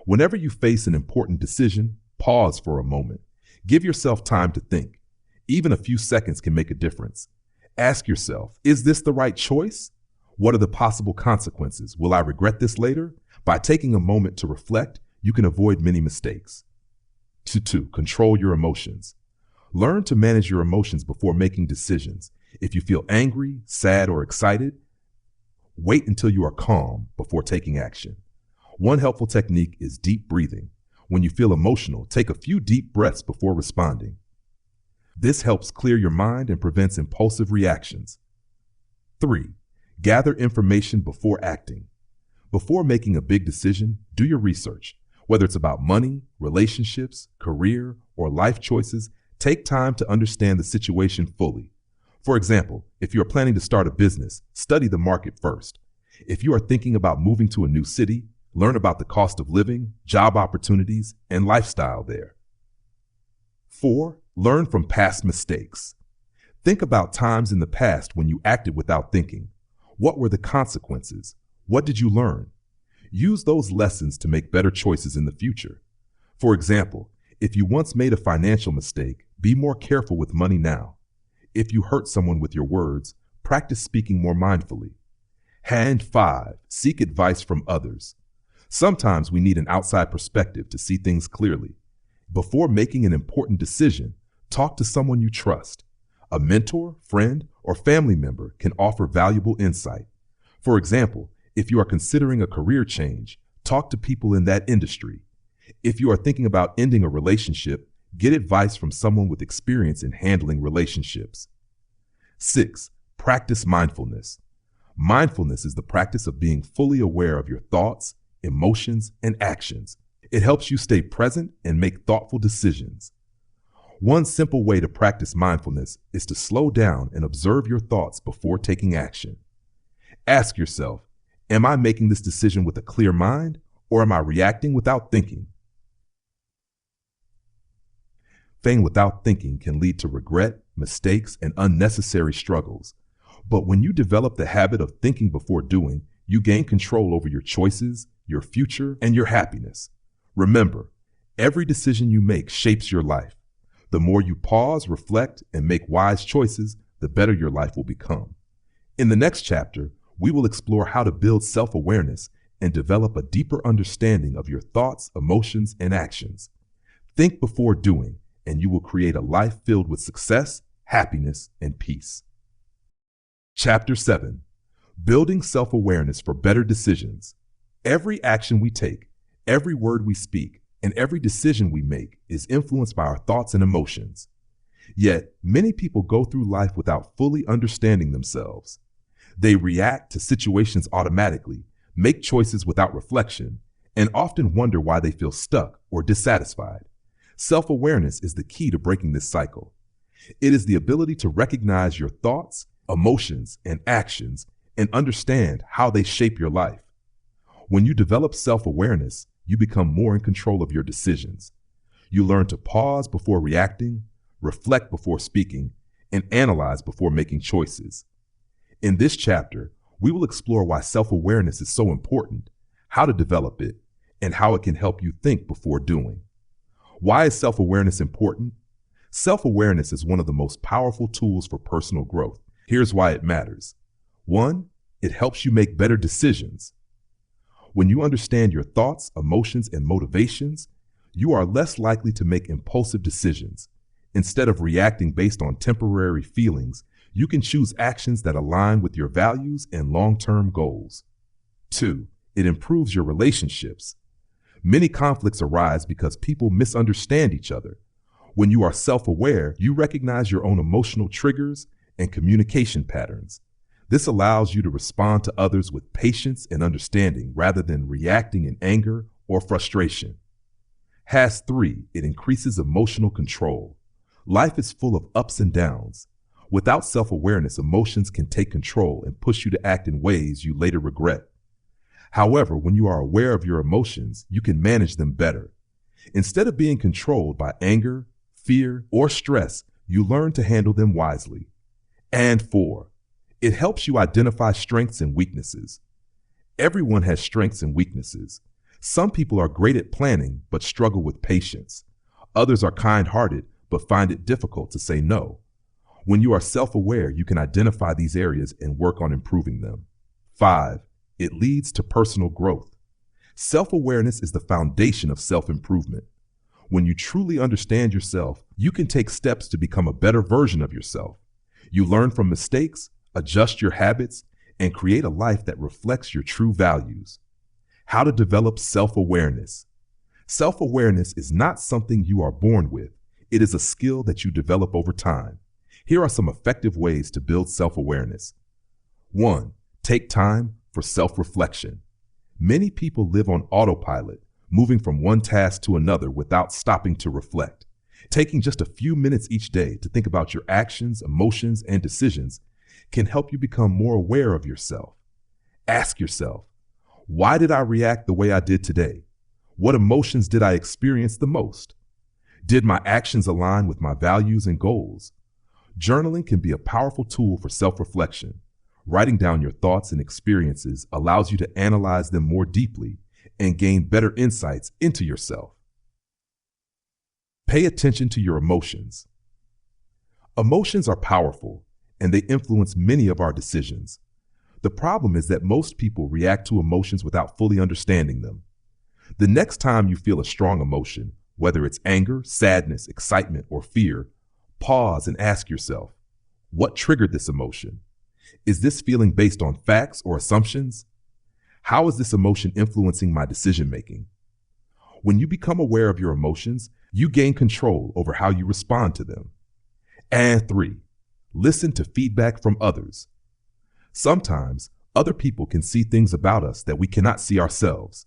Whenever you face an important decision, pause for a moment. Give yourself time to think. Even a few seconds can make a difference. Ask yourself, is this the right choice? What are the possible consequences? Will I regret this later? By taking a moment to reflect, you can avoid many mistakes. 2. Control your emotions. Learn to manage your emotions before making decisions. If you feel angry, sad, or excited, wait until you are calm before taking action. One helpful technique is deep breathing. When you feel emotional, take a few deep breaths before responding. This helps clear your mind and prevents impulsive reactions. 3. Gather information before acting. Before making a big decision, do your research. Whether it's about money, relationships, career, or life choices, take time to understand the situation fully. For example, if you are planning to start a business, study the market first. If you are thinking about moving to a new city, learn about the cost of living, job opportunities, and lifestyle there. 4. Learn from past mistakes. Think about times in the past when you acted without thinking. What were the consequences? What did you learn? Use those lessons to make better choices in the future. For example, if you once made a financial mistake, be more careful with money now. If you hurt someone with your words, practice speaking more mindfully. And 5, seek advice from others. Sometimes we need an outside perspective to see things clearly. Before making an important decision, talk to someone you trust. A mentor, friend, or family member can offer valuable insight. For example, if you are considering a career change, talk to people in that industry. If you are thinking about ending a relationship, get advice from someone with experience in handling relationships. 6. Practice mindfulness. Mindfulness is the practice of being fully aware of your thoughts, emotions, and actions. It helps you stay present and make thoughtful decisions. One simple way to practice mindfulness is to slow down and observe your thoughts before taking action. Ask yourself, am I making this decision with a clear mind, or am I reacting without thinking? Acting without thinking can lead to regret, mistakes, and unnecessary struggles. But when you develop the habit of thinking before doing, you gain control over your choices, your future, and your happiness. Remember, every decision you make shapes your life. The more you pause, reflect, and make wise choices, the better your life will become. In the next chapter, we will explore how to build self-awareness and develop a deeper understanding of your thoughts, emotions, and actions. Think before doing, and you will create a life filled with success, happiness, and peace. Chapter 7. Building self-awareness for better decisions. Every action we take, every word we speak, and every decision we make is influenced by our thoughts and emotions. Yet, many people go through life without fully understanding themselves. They react to situations automatically, make choices without reflection, and often wonder why they feel stuck or dissatisfied. Self-awareness is the key to breaking this cycle. It is the ability to recognize your thoughts, emotions, and actions and understand how they shape your life. When you develop self-awareness, you become more in control of your decisions. You learn to pause before reacting, reflect before speaking, and analyze before making choices. In this chapter, we will explore why self-awareness is so important, how to develop it, and how it can help you think before doing. Why is self-awareness important? Self-awareness is one of the most powerful tools for personal growth. Here's why it matters. 1, it helps you make better decisions. When you understand your thoughts, emotions, and motivations, you are less likely to make impulsive decisions. Instead of reacting based on temporary feelings, you can choose actions that align with your values and long-term goals. 2, it improves your relationships. Many conflicts arise because people misunderstand each other. When you are self-aware, you recognize your own emotional triggers and communication patterns. This allows you to respond to others with patience and understanding rather than reacting in anger or frustration. 3, it increases emotional control. Life is full of ups and downs. Without self-awareness, emotions can take control and push you to act in ways you later regret. However, when you are aware of your emotions, you can manage them better. Instead of being controlled by anger, fear, or stress, you learn to handle them wisely. And 4, it helps you identify strengths and weaknesses. Everyone has strengths and weaknesses. Some people are great at planning but struggle with patience. Others are kind-hearted but find it difficult to say no. When you are self-aware, you can identify these areas and work on improving them. 5, it leads to personal growth. Self-awareness is the foundation of self-improvement. When you truly understand yourself, you can take steps to become a better version of yourself. You learn from mistakes, adjust your habits, and create a life that reflects your true values. How to develop self-awareness. Self-awareness is not something you are born with. It is a skill that you develop over time. Here are some effective ways to build self-awareness. 1, take time for self-reflection. Many people live on autopilot, moving from one task to another without stopping to reflect. Taking just a few minutes each day to think about your actions, emotions, and decisions can help you become more aware of yourself. Ask yourself, why did I react the way I did today? What emotions did I experience the most? Did my actions align with my values and goals? Journaling can be a powerful tool for self-reflection. Writing down your thoughts and experiences allows you to analyze them more deeply and gain better insights into yourself. Pay attention to your emotions. Emotions are powerful, and they influence many of our decisions. The problem is that most people react to emotions without fully understanding them. The next time you feel a strong emotion, whether it's anger, sadness, excitement, or fear, pause and ask yourself, what triggered this emotion? Is this feeling based on facts or assumptions? How is this emotion influencing my decision-making? When you become aware of your emotions, you gain control over how you respond to them. And 3, listen to feedback from others. Sometimes, other people can see things about us that we cannot see ourselves.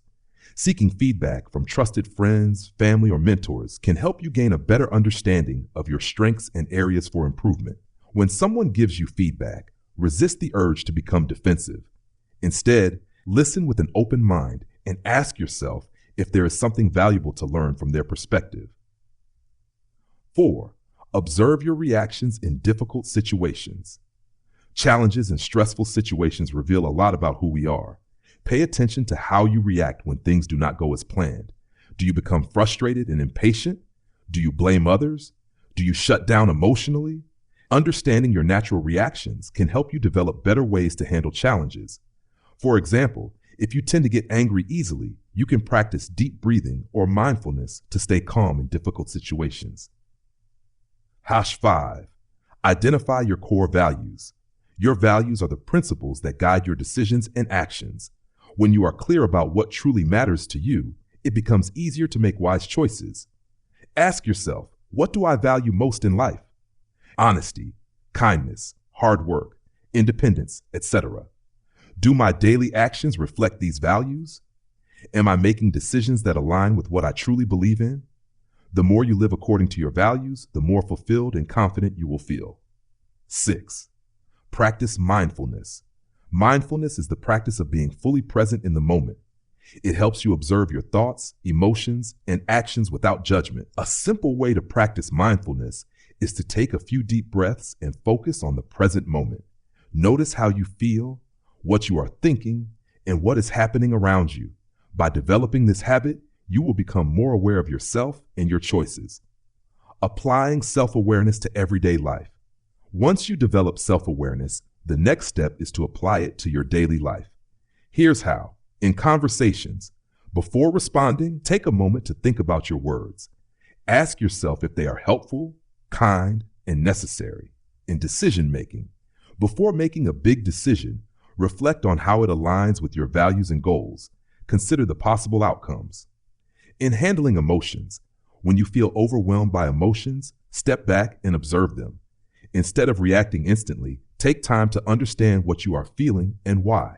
Seeking feedback from trusted friends, family, or mentors can help you gain a better understanding of your strengths and areas for improvement. When someone gives you feedback, resist the urge to become defensive. Instead, listen with an open mind and ask yourself if there is something valuable to learn from their perspective. 4, observe your reactions in difficult situations. Challenges and stressful situations reveal a lot about who we are. Pay attention to how you react when things do not go as planned. Do you become frustrated and impatient? Do you blame others? Do you shut down emotionally? Understanding your natural reactions can help you develop better ways to handle challenges. For example, if you tend to get angry easily, you can practice deep breathing or mindfulness to stay calm in difficult situations. 5, identify your core values. Your values are the principles that guide your decisions and actions. When you are clear about what truly matters to you, it becomes easier to make wise choices. Ask yourself, what do I value most in life? Honesty, kindness, hard work, independence, etc. Do my daily actions reflect these values? Am I making decisions that align with what I truly believe in? The more you live according to your values, the more fulfilled and confident you will feel. 6, practice mindfulness. Mindfulness is the practice of being fully present in the moment. It helps you observe your thoughts, emotions, and actions without judgment. A simple way to practice mindfulness is to take a few deep breaths and focus on the present moment. Notice how you feel, what you are thinking, and what is happening around you. By developing this habit, you will become more aware of yourself and your choices. Applying self-awareness to everyday life. Once you develop self-awareness, the next step is to apply it to your daily life. Here's how. In conversations, before responding, take a moment to think about your words. Ask yourself if they are helpful, kind, and necessary. In decision-making, before making a big decision, reflect on how it aligns with your values and goals. Consider the possible outcomes. In handling emotions, when you feel overwhelmed by emotions, step back and observe them. Instead of reacting instantly, take time to understand what you are feeling and why.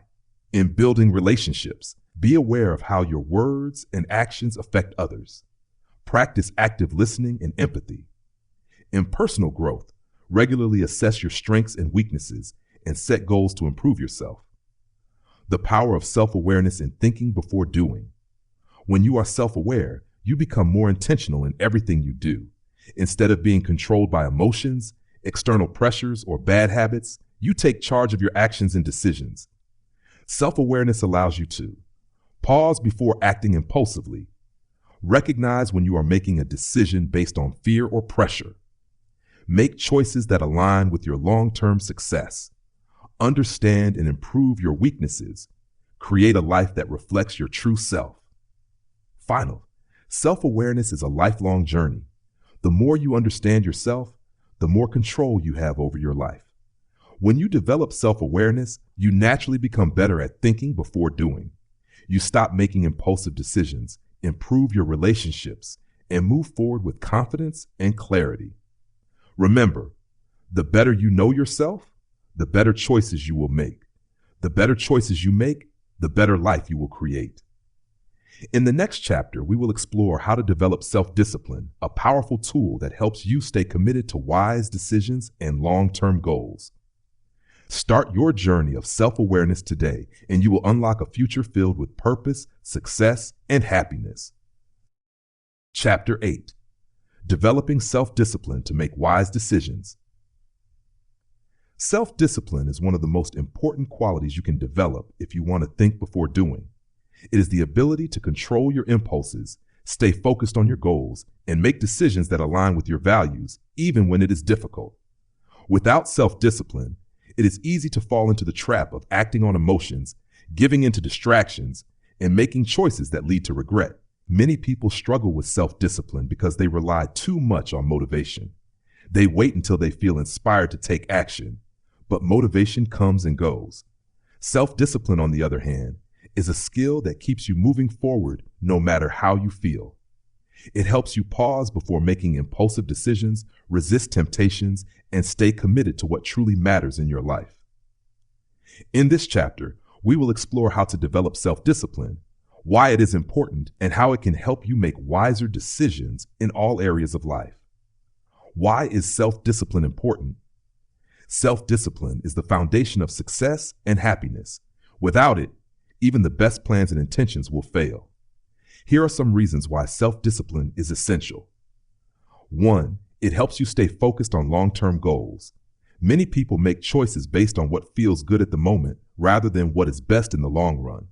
In building relationships, be aware of how your words and actions affect others. Practice active listening and empathy. In personal growth, regularly assess your strengths and weaknesses and set goals to improve yourself. The power of self-awareness in thinking before doing. When you are self-aware, you become more intentional in everything you do. Instead of being controlled by emotions, external pressures, or bad habits, you take charge of your actions and decisions. Self-awareness allows you to pause before acting impulsively, recognize when you are making a decision based on fear or pressure, make choices that align with your long-term success, understand and improve your weaknesses, create a life that reflects your true self. Final, self-awareness is a lifelong journey. The more you understand yourself, the more control you have over your life. When you develop self-awareness, you naturally become better at thinking before doing. You stop making impulsive decisions, improve your relationships, and move forward with confidence and clarity. Remember, the better you know yourself, the better choices you will make. The better choices you make, the better life you will create. In the next chapter, we will explore how to develop self-discipline, a powerful tool that helps you stay committed to wise decisions and long-term goals. Start your journey of self-awareness today, and you will unlock a future filled with purpose, success, and happiness. Chapter 8. Developing self-discipline to make wise decisions. Self-discipline is one of the most important qualities you can develop if you want to think before doing. It is the ability to control your impulses, stay focused on your goals, and make decisions that align with your values, even when it is difficult. Without self-discipline, it is easy to fall into the trap of acting on emotions, giving into distractions, and making choices that lead to regret. Many people struggle with self-discipline because they rely too much on motivation. They wait until they feel inspired to take action, but motivation comes and goes. Self-discipline, on the other hand, is a skill that keeps you moving forward no matter how you feel. It helps you pause before making impulsive decisions, resist temptations, and stay committed to what truly matters in your life. In this chapter, we will explore how to develop self-discipline, why it is important, and how it can help you make wiser decisions in all areas of life. Why is self-discipline important? Self-discipline is the foundation of success and happiness. Without it, even the best plans and intentions will fail. Here are some reasons why self-discipline is essential. 1. It helps you stay focused on long-term goals. Many people make choices based on what feels good at the moment rather than what is best in the long run.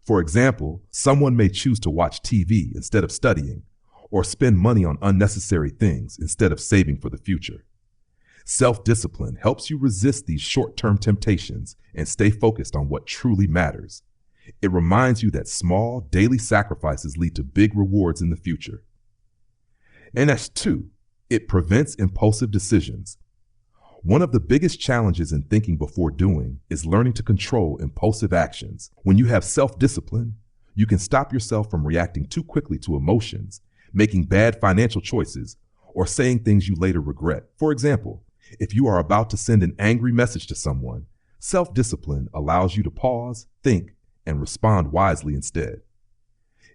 For example, someone may choose to watch TV instead of studying, or spend money on unnecessary things instead of saving for the future. Self-discipline helps you resist these short-term temptations and stay focused on what truly matters. It reminds you that small, daily sacrifices lead to big rewards in the future. And as 2, it prevents impulsive decisions. One of the biggest challenges in thinking before doing is learning to control impulsive actions. When you have self-discipline, you can stop yourself from reacting too quickly to emotions, making bad financial choices, or saying things you later regret. For example, if you are about to send an angry message to someone, self-discipline allows you to pause, think, and respond wisely instead.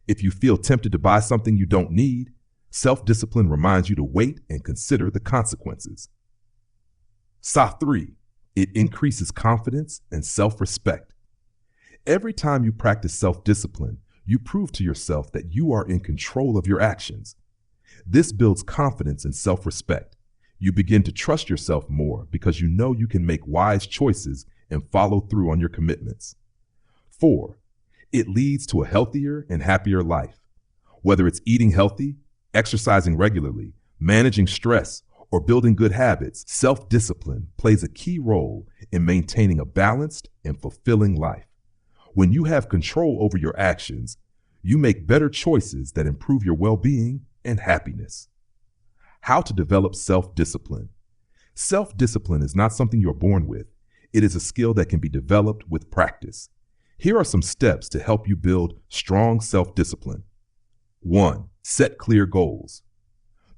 If you feel tempted to buy something you don't need, self-discipline reminds you to wait and consider the consequences. Sa 3. It increases confidence and self-respect. Every time you practice self-discipline, you prove to yourself that you are in control of your actions. This builds confidence and self-respect. You begin to trust yourself more because you know you can make wise choices and follow through on your commitments. 4. It leads to a healthier and happier life. Whether it's eating healthy, exercising regularly, managing stress, or building good habits, self-discipline plays a key role in maintaining a balanced and fulfilling life. When you have control over your actions, you make better choices that improve your well-being and happiness. How to develop self-discipline. Self-discipline is not something you're born with. It is a skill that can be developed with practice. Here are some steps to help you build strong self-discipline. 1. Set clear goals.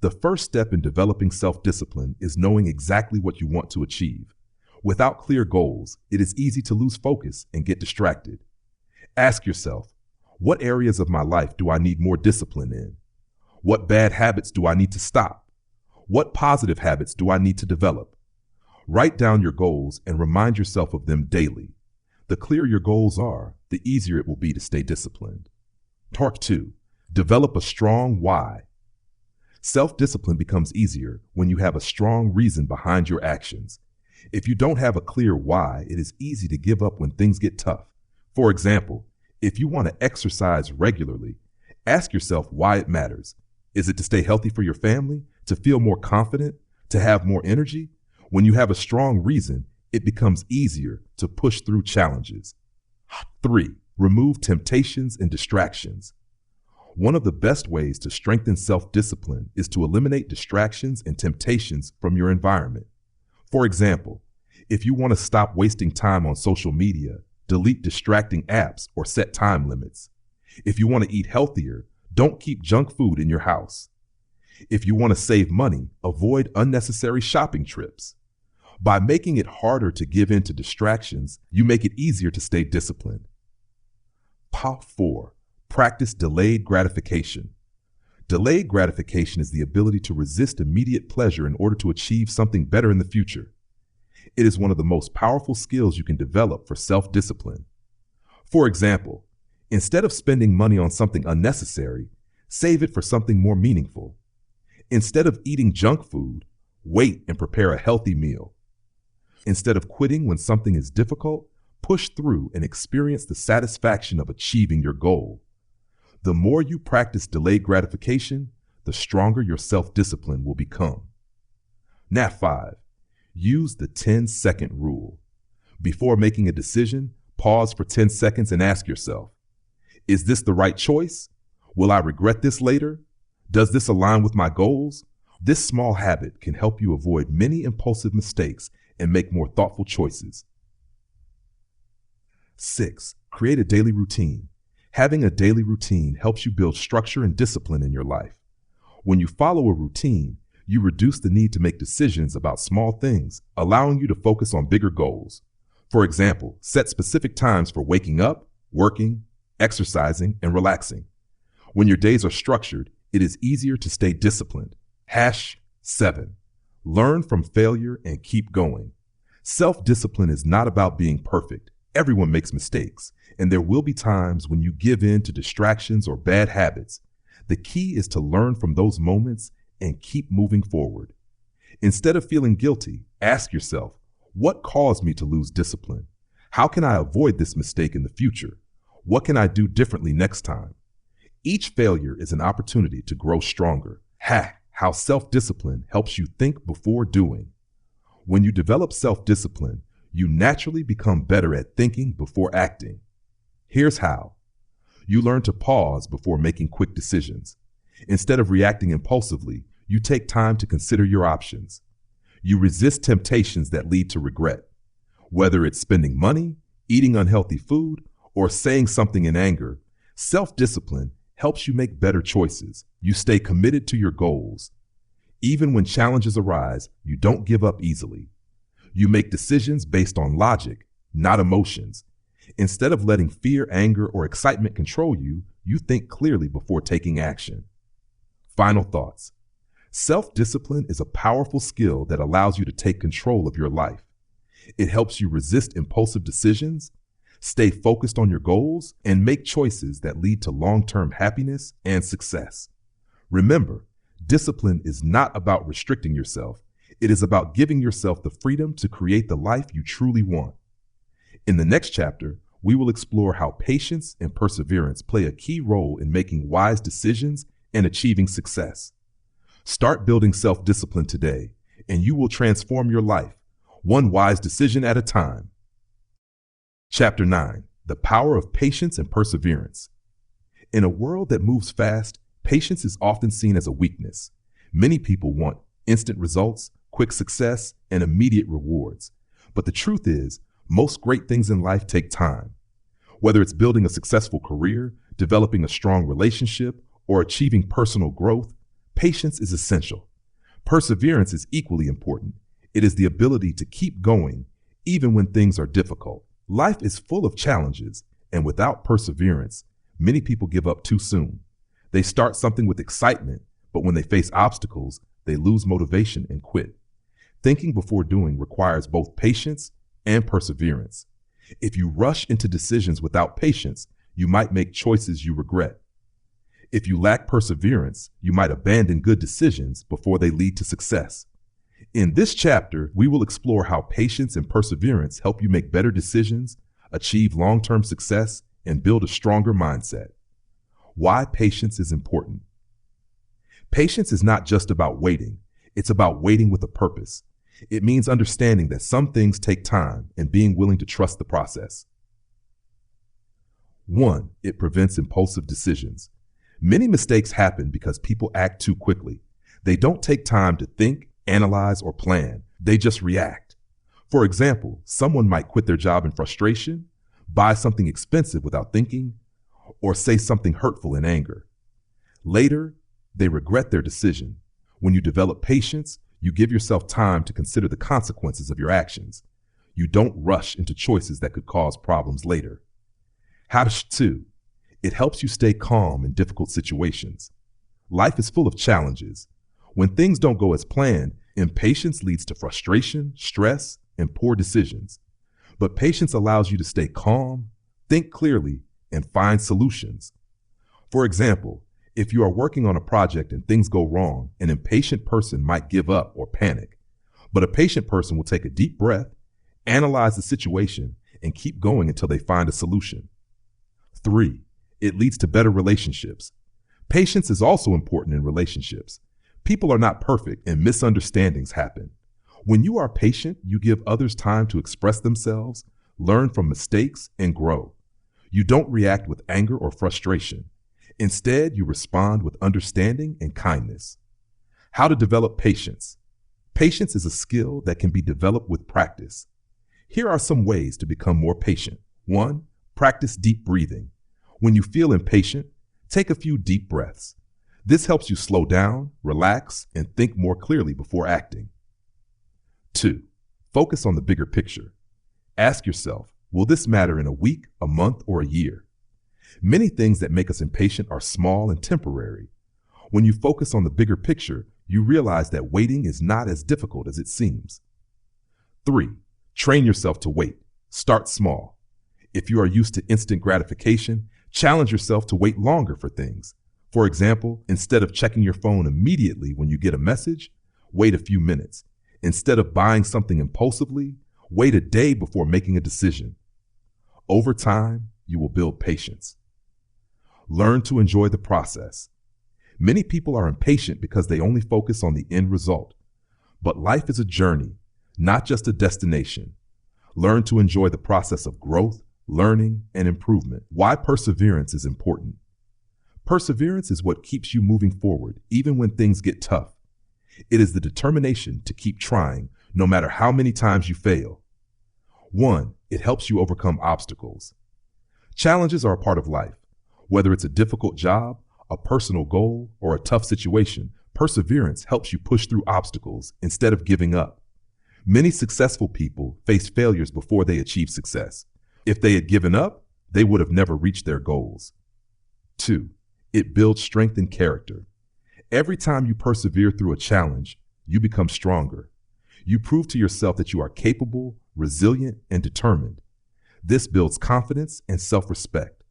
The first step in developing self-discipline is knowing exactly what you want to achieve. Without clear goals, it is easy to lose focus and get distracted. Ask yourself, what areas of my life do I need more discipline in? What bad habits do I need to stop? What positive habits do I need to develop? Write down your goals and remind yourself of them daily. The clearer your goals are, the easier it will be to stay disciplined. Part 2. Develop a strong why. Self-discipline becomes easier when you have a strong reason behind your actions. If you don't have a clear why, it is easy to give up when things get tough. For example, if you want to exercise regularly, ask yourself why it matters. Is it to stay healthy for your family? To feel more confident? To have more energy? When you have a strong reason, it becomes easier to push through challenges. 3. Remove temptations and distractions. One of the best ways to strengthen self-discipline is to eliminate distractions and temptations from your environment. For example, if you want to stop wasting time on social media, delete distracting apps or set time limits. If you want to eat healthier, don't keep junk food in your house. If you want to save money, avoid unnecessary shopping trips. By making it harder to give in to distractions, you make it easier to stay disciplined. 4. Practice delayed gratification. Delayed gratification is the ability to resist immediate pleasure in order to achieve something better in the future. It is one of the most powerful skills you can develop for self-discipline. For example, instead of spending money on something unnecessary, save it for something more meaningful. Instead of eating junk food, wait and prepare a healthy meal. Instead of quitting when something is difficult, push through and experience the satisfaction of achieving your goal. The more you practice delayed gratification, the stronger your self-discipline will become. 5. Use the 10-second rule. Before making a decision, pause for 10 seconds and ask yourself, is this the right choice? Will I regret this later? Does this align with my goals? This small habit can help you avoid many impulsive mistakes and make more thoughtful choices. 6. Create a daily routine. Having a daily routine helps you build structure and discipline in your life. When you follow a routine, you reduce the need to make decisions about small things, allowing you to focus on bigger goals. For example, set specific times for waking up, working, exercising, and relaxing. When your days are structured, it is easier to stay disciplined. 7. Learn from failure and keep going. Self-discipline is not about being perfect. Everyone makes mistakes, and there will be times when you give in to distractions or bad habits. The key is to learn from those moments and keep moving forward. Instead of feeling guilty, ask yourself, what caused me to lose discipline? How can I avoid this mistake in the future? What can I do differently next time? Each failure is an opportunity to grow stronger. How self-discipline helps you think before doing. When you develop self-discipline, you naturally become better at thinking before acting. Here's how. You learn to pause before making quick decisions. Instead of reacting impulsively, you take time to consider your options. You resist temptations that lead to regret. Whether it's spending money, eating unhealthy food, or saying something in anger, self-discipline helps you make better choices. You stay committed to your goals. Even when challenges arise, you don't give up easily. You make decisions based on logic, not emotions. Instead of letting fear, anger, or excitement control you, you think clearly before taking action. Final thoughts. Self-discipline is a powerful skill that allows you to take control of your life. It helps you resist impulsive decisions, stay focused on your goals, and make choices that lead to long-term happiness and success. Remember, discipline is not about restricting yourself. It is about giving yourself the freedom to create the life you truly want. In the next chapter, we will explore how patience and perseverance play a key role in making wise decisions and achieving success. Start building self-discipline today, and you will transform your life, one wise decision at a time. Chapter 9. The Power of Patience and Perseverance. In a world that moves fast, patience is often seen as a weakness. Many people want instant results, quick success, and immediate rewards. But the truth is, most great things in life take time. Whether it's building a successful career, developing a strong relationship, or achieving personal growth, patience is essential. Perseverance is equally important. It is the ability to keep going, even when things are difficult. Life is full of challenges, and without perseverance, many people give up too soon. They start something with excitement, but when they face obstacles, they lose motivation and quit. Thinking before doing requires both patience and perseverance. If you rush into decisions without patience, you might make choices you regret. If you lack perseverance, you might abandon good decisions before they lead to success. In this chapter, we will explore how patience and perseverance help you make better decisions, achieve long-term success, and build a stronger mindset. Why patience is important. Patience is not just about waiting. It's about waiting with a purpose. It means understanding that some things take time and being willing to trust the process. 1. It prevents impulsive decisions. Many mistakes happen because people act too quickly. They don't take time to think, analyze, or plan. They just react. For example, someone might quit their job in frustration, buy something expensive without thinking, or say something hurtful in anger. Later, they regret their decision. When you develop patience, you give yourself time to consider the consequences of your actions. You don't rush into choices that could cause problems later. 2. It helps you stay calm in difficult situations. Life is full of challenges. When things don't go as planned, impatience leads to frustration, stress, and poor decisions. But patience allows you to stay calm, think clearly, and find solutions. For example, if you are working on a project and things go wrong, an impatient person might give up or panic. But a patient person will take a deep breath, analyze the situation, and keep going until they find a solution. 3. It leads to better relationships. Patience is also important in relationships. People are not perfect and misunderstandings happen. When you are patient, you give others time to express themselves, learn from mistakes, and grow. You don't react with anger or frustration. Instead, you respond with understanding and kindness. How to develop patience. Patience is a skill that can be developed with practice. Here are some ways to become more patient. 1. Practice deep breathing. When you feel impatient, take a few deep breaths. This helps you slow down, relax, and think more clearly before acting. 2. Focus on the bigger picture. Ask yourself, will this matter in a week, a month, or a year? Many things that make us impatient are small and temporary. When you focus on the bigger picture, you realize that waiting is not as difficult as it seems. 3. Train yourself to wait. Start small. If you are used to instant gratification, challenge yourself to wait longer for things. For example, instead of checking your phone immediately when you get a message, wait a few minutes. Instead of buying something impulsively, wait a day before making a decision. Over time, you will build patience. Learn to enjoy the process. Many people are impatient because they only focus on the end result. But life is a journey, not just a destination. Learn to enjoy the process of growth, learning, and improvement. Why perseverance is important. Perseverance is what keeps you moving forward, even when things get tough. It is the determination to keep trying, no matter how many times you fail. 1. It helps you overcome obstacles. Challenges are a part of life. Whether it's a difficult job, a personal goal, or a tough situation, perseverance helps you push through obstacles instead of giving up. Many successful people face failures before they achieve success. If they had given up, they would have never reached their goals. 2. It builds strength and character. Every time you persevere through a challenge, you become stronger. You prove to yourself that you are capable, resilient, and determined. This builds confidence and self-respect.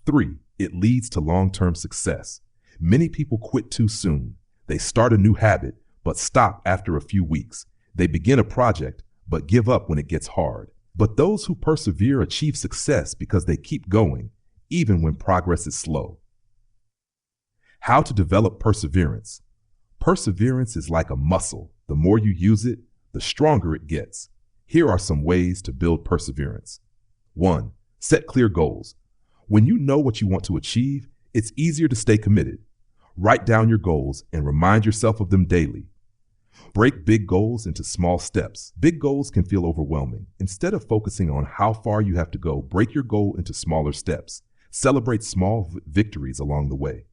3. It leads to long-term success. Many people quit too soon. They start a new habit, but stop after a few weeks. They begin a project, but give up when it gets hard. But those who persevere achieve success because they keep going, even when progress is slow. How to develop perseverance. Perseverance is like a muscle. The more you use it, the stronger it gets. Here are some ways to build perseverance. 1. Set clear goals. When you know what you want to achieve, it's easier to stay committed. Write down your goals and remind yourself of them daily. Break big goals into small steps. Big goals can feel overwhelming. Instead of focusing on how far you have to go, break your goal into smaller steps. Celebrate small victories along the way.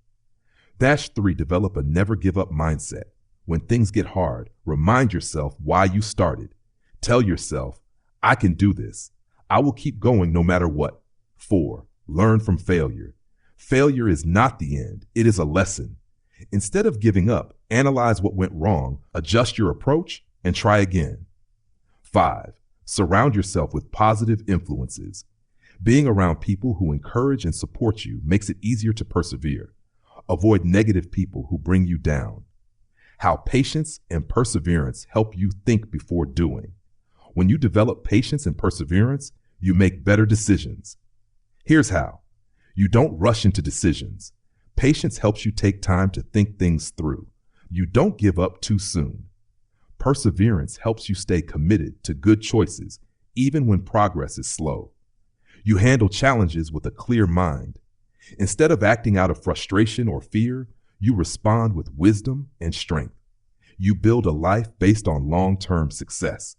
3. Develop a never give up mindset. When things get hard, remind yourself why you started. Tell yourself, I can do this. I will keep going no matter what. 4. Learn from failure. Failure is not the end. It is a lesson. Instead of giving up, analyze what went wrong, adjust your approach, and try again. 5. Surround yourself with positive influences. Being around people who encourage and support you makes it easier to persevere. Avoid negative people who bring you down. How patience and perseverance help you think before doing. When you develop patience and perseverance, you make better decisions. Here's how. You don't rush into decisions. Patience helps you take time to think things through. You don't give up too soon. Perseverance helps you stay committed to good choices, even when progress is slow. You handle challenges with a clear mind. Instead of acting out of frustration or fear, you respond with wisdom and strength. You build a life based on long-term success.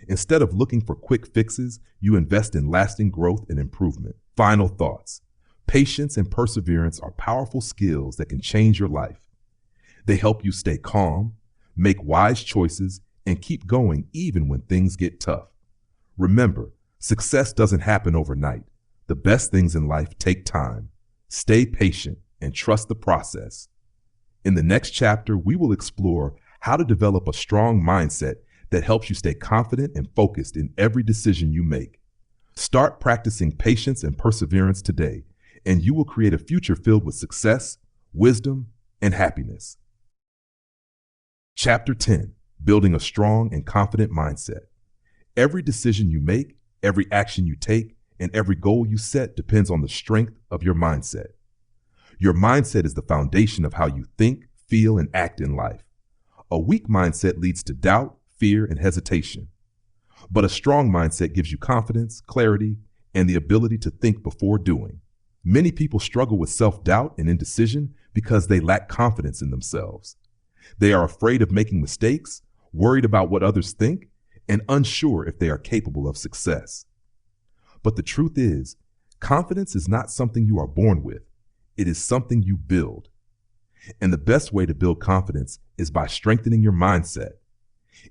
Instead of looking for quick fixes, you invest in lasting growth and improvement. Final thoughts. Patience and perseverance are powerful skills that can change your life. They help you stay calm, make wise choices, and keep going even when things get tough. Remember, success doesn't happen overnight. The best things in life take time. Stay patient and trust the process. In the next chapter, we will explore how to develop a strong mindset that helps you stay confident and focused in every decision you make. Start practicing patience and perseverance today, and you will create a future filled with success, wisdom, and happiness. Chapter 10. Building a strong and confident mindset. Every decision you make, every action you take, and every goal you set depends on the strength of your mindset. Your mindset is the foundation of how you think, feel, and act in life. A weak mindset leads to doubt, fear, and hesitation. But a strong mindset gives you confidence, clarity, and the ability to think before doing. Many people struggle with self-doubt and indecision because they lack confidence in themselves. They are afraid of making mistakes, worried about what others think, and unsure if they are capable of success. But the truth is, confidence is not something you are born with. It is something you build. And the best way to build confidence is by strengthening your mindset.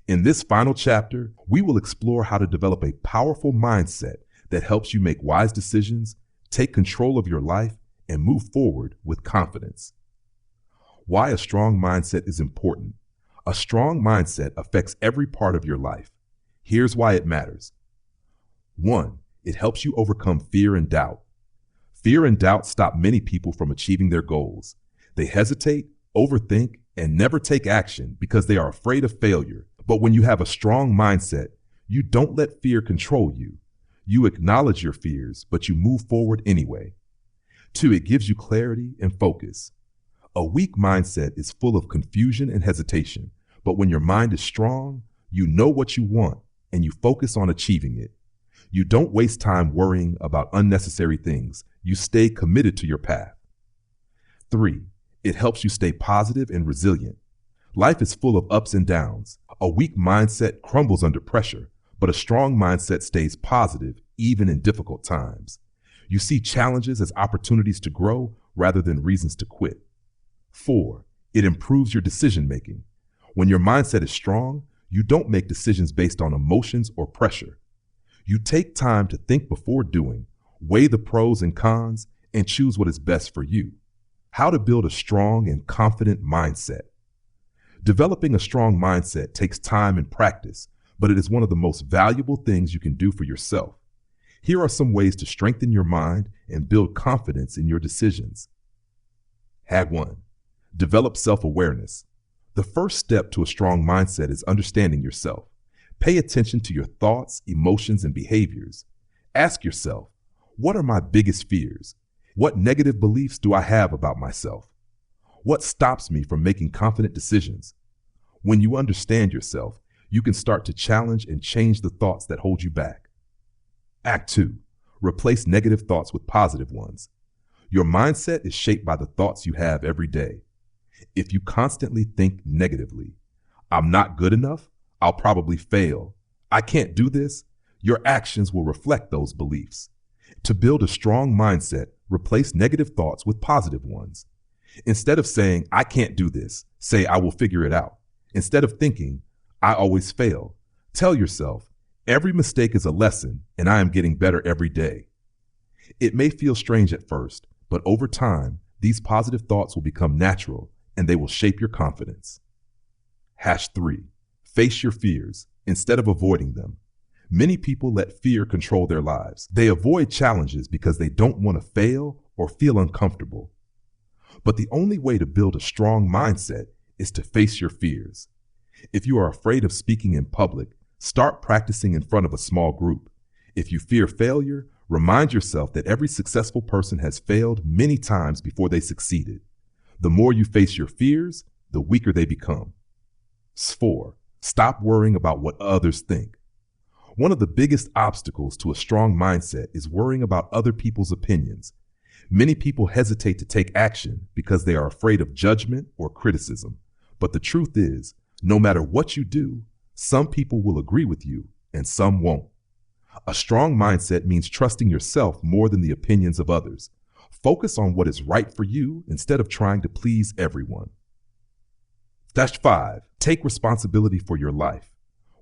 In this final chapter, we will explore how to develop a powerful mindset that helps you make wise decisions, take control of your life, and move forward with confidence. Why a strong mindset is important. A strong mindset affects every part of your life. Here's why it matters. 1. It helps you overcome fear and doubt. Fear and doubt stop many people from achieving their goals. They hesitate, overthink, and never take action because they are afraid of failure. But when you have a strong mindset, you don't let fear control you. You acknowledge your fears, but you move forward anyway. 2. It gives you clarity and focus. A weak mindset is full of confusion and hesitation, but when your mind is strong, you know what you want and you focus on achieving it. You don't waste time worrying about unnecessary things. You stay committed to your path. 3. It helps you stay positive and resilient. Life is full of ups and downs. A weak mindset crumbles under pressure, but a strong mindset stays positive even in difficult times. You see challenges as opportunities to grow rather than reasons to quit. 4. It improves your decision making. When your mindset is strong, you don't make decisions based on emotions or pressure. You take time to think before doing, weigh the pros and cons, and choose what is best for you. How to build a strong and confident mindset. Developing a strong mindset takes time and practice, but it is one of the most valuable things you can do for yourself. Here are some ways to strengthen your mind and build confidence in your decisions. Hack 1. Develop self-awareness. The first step to a strong mindset is understanding yourself. Pay attention to your thoughts, emotions, and behaviors. Ask yourself, what are my biggest fears? What negative beliefs do I have about myself? What stops me from making confident decisions? When you understand yourself, you can start to challenge and change the thoughts that hold you back. Act 2. Replace negative thoughts with positive ones. Your mindset is shaped by the thoughts you have every day. If you constantly think negatively, I'm not good enough, I'll probably fail, I can't do this, your actions will reflect those beliefs. To build a strong mindset, replace negative thoughts with positive ones. Instead of saying, I can't do this, say, I will figure it out. Instead of thinking, I always fail, tell yourself, every mistake is a lesson and I am getting better every day. It may feel strange at first, but over time, these positive thoughts will become natural and they will shape your confidence. Hash 3. Face your fears instead of avoiding them. Many people let fear control their lives. They avoid challenges because they don't want to fail or feel uncomfortable. But the only way to build a strong mindset is to face your fears. If you are afraid of speaking in public, start practicing in front of a small group. If you fear failure, remind yourself that every successful person has failed many times before they succeeded. The more you face your fears, the weaker they become. 4. Stop worrying about what others think. One of the biggest obstacles to a strong mindset is worrying about other people's opinions. Many people hesitate to take action because they are afraid of judgment or criticism. But the truth is, no matter what you do, some people will agree with you and some won't. A strong mindset means trusting yourself more than the opinions of others. Focus on what is right for you instead of trying to please everyone. 5. Take responsibility for your life.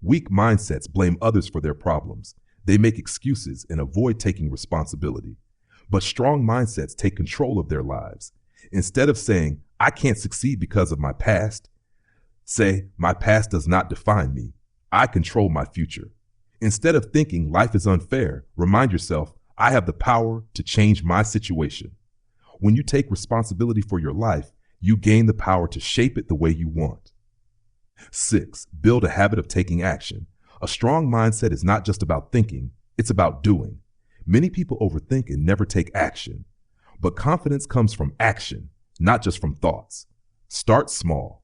Weak mindsets blame others for their problems. They make excuses and avoid taking responsibility. But strong mindsets take control of their lives. Instead of saying, I can't succeed because of my past, say, my past does not define me. I control my future. Instead of thinking life is unfair, remind yourself, I have the power to change my situation. When you take responsibility for your life, you gain the power to shape it the way you want. 6. Build a habit of taking action. A strong mindset is not just about thinking, it's about doing. Many people overthink and never take action. But confidence comes from action, not just from thoughts. Start small.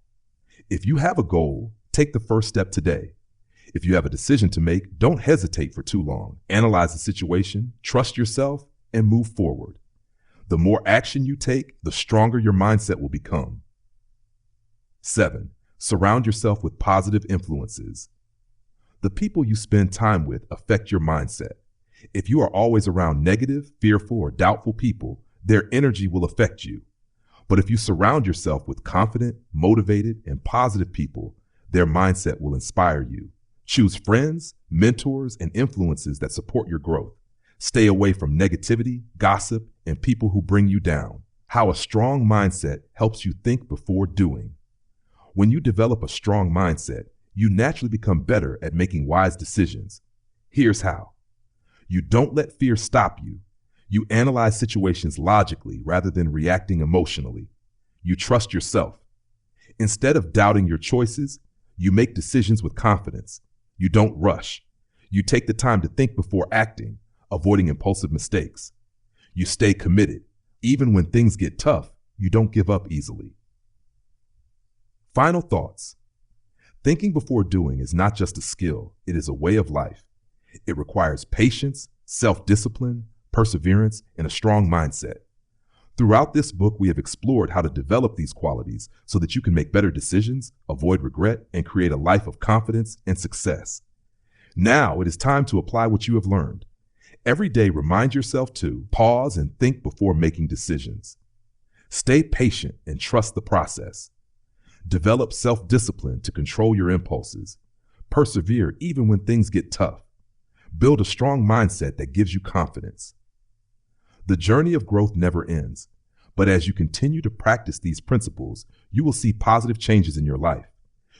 If you have a goal, take the first step today. If you have a decision to make, don't hesitate for too long. Analyze the situation, trust yourself, and move forward. The more action you take, the stronger your mindset will become. 7. Surround yourself with positive influences. The people you spend time with affect your mindset. If you are always around negative, fearful, or doubtful people, their energy will affect you. But if you surround yourself with confident, motivated, and positive people, their mindset will inspire you. Choose friends, mentors, and influences that support your growth. Stay away from negativity, gossip, and people who bring you down. How a strong mindset helps you think before doing. When you develop a strong mindset, you naturally become better at making wise decisions. Here's how. You don't let fear stop you. You analyze situations logically rather than reacting emotionally. You trust yourself. Instead of doubting your choices, you make decisions with confidence. You don't rush. You take the time to think before acting, avoiding impulsive mistakes. You stay committed. Even when things get tough, you don't give up easily. Final thoughts. Thinking before doing is not just a skill, it is a way of life. It requires patience, self-discipline, perseverance, and a strong mindset. Throughout this book, we have explored how to develop these qualities so that you can make better decisions, avoid regret, and create a life of confidence and success. Now it is time to apply what you have learned. Every day, remind yourself to pause and think before making decisions. Stay patient and trust the process. Develop self-discipline to control your impulses. Persevere even when things get tough. Build a strong mindset that gives you confidence. The journey of growth never ends, but as you continue to practice these principles, you will see positive changes in your life.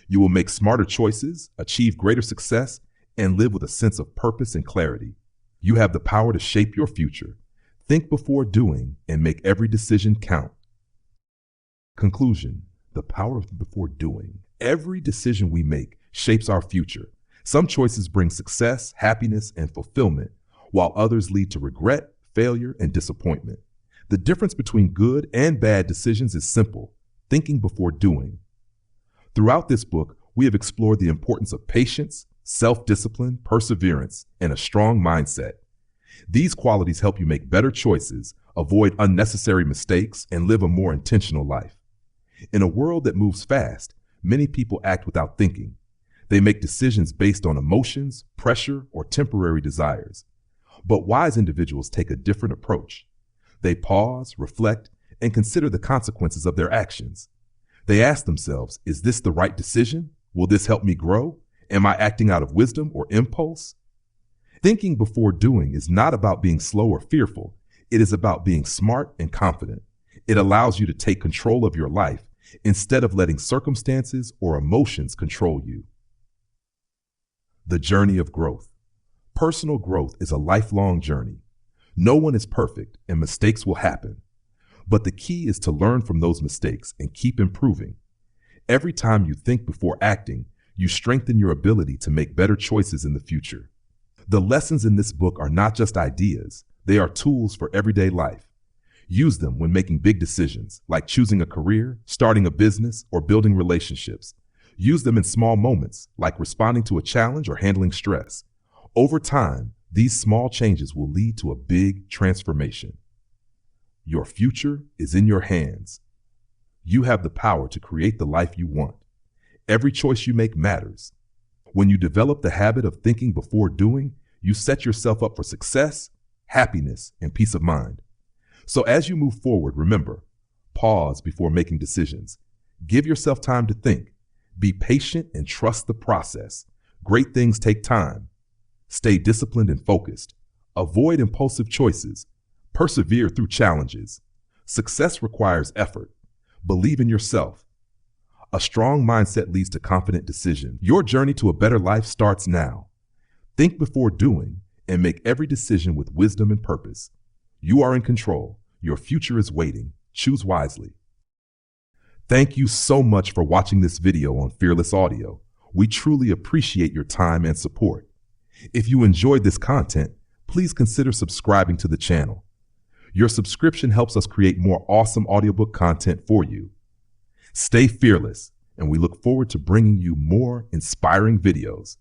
You will make smarter choices, achieve greater success, and live with a sense of purpose and clarity. You have the power to shape your future. Think before doing and make every decision count. Conclusion: the power of before doing. Every decision we make shapes our future. Some choices bring success, happiness, and fulfillment, while others lead to regret, failure, and disappointment. The difference between good and bad decisions is simple: thinking before doing. Throughout this book, we have explored the importance of patience, self-discipline, perseverance, and a strong mindset. These qualities help you make better choices, avoid unnecessary mistakes, and live a more intentional life. In a world that moves fast, many people act without thinking. They make decisions based on emotions, pressure, or temporary desires. But wise individuals take a different approach. They pause, reflect, and consider the consequences of their actions. They ask themselves, is this the right decision? Will this help me grow? Am I acting out of wisdom or impulse? Thinking before doing is not about being slow or fearful. It is about being smart and confident. It allows you to take control of your life instead of letting circumstances or emotions control you. The journey of growth. Personal growth is a lifelong journey. No one is perfect and mistakes will happen. But the key is to learn from those mistakes and keep improving. Every time you think before acting, you strengthen your ability to make better choices in the future. The lessons in this book are not just ideas, they are tools for everyday life. Use them when making big decisions, like choosing a career, starting a business, or building relationships. Use them in small moments, like responding to a challenge or handling stress. Over time, these small changes will lead to a big transformation. Your future is in your hands. You have the power to create the life you want. Every choice you make matters. When you develop the habit of thinking before doing, you set yourself up for success, happiness, and peace of mind. So as you move forward, remember, pause before making decisions. Give yourself time to think. Be patient and trust the process. Great things take time. Stay disciplined and focused. Avoid impulsive choices. Persevere through challenges. Success requires effort. Believe in yourself. A strong mindset leads to confident decisions. Your journey to a better life starts now. Think before doing and make every decision with wisdom and purpose. You are in control. Your future is waiting. Choose wisely. Thank you so much for watching this video on Fearless Audio. We truly appreciate your time and support. If you enjoyed this content, please consider subscribing to the channel. Your subscription helps us create more awesome audiobook content for you. Stay fearless, and we look forward to bringing you more inspiring videos.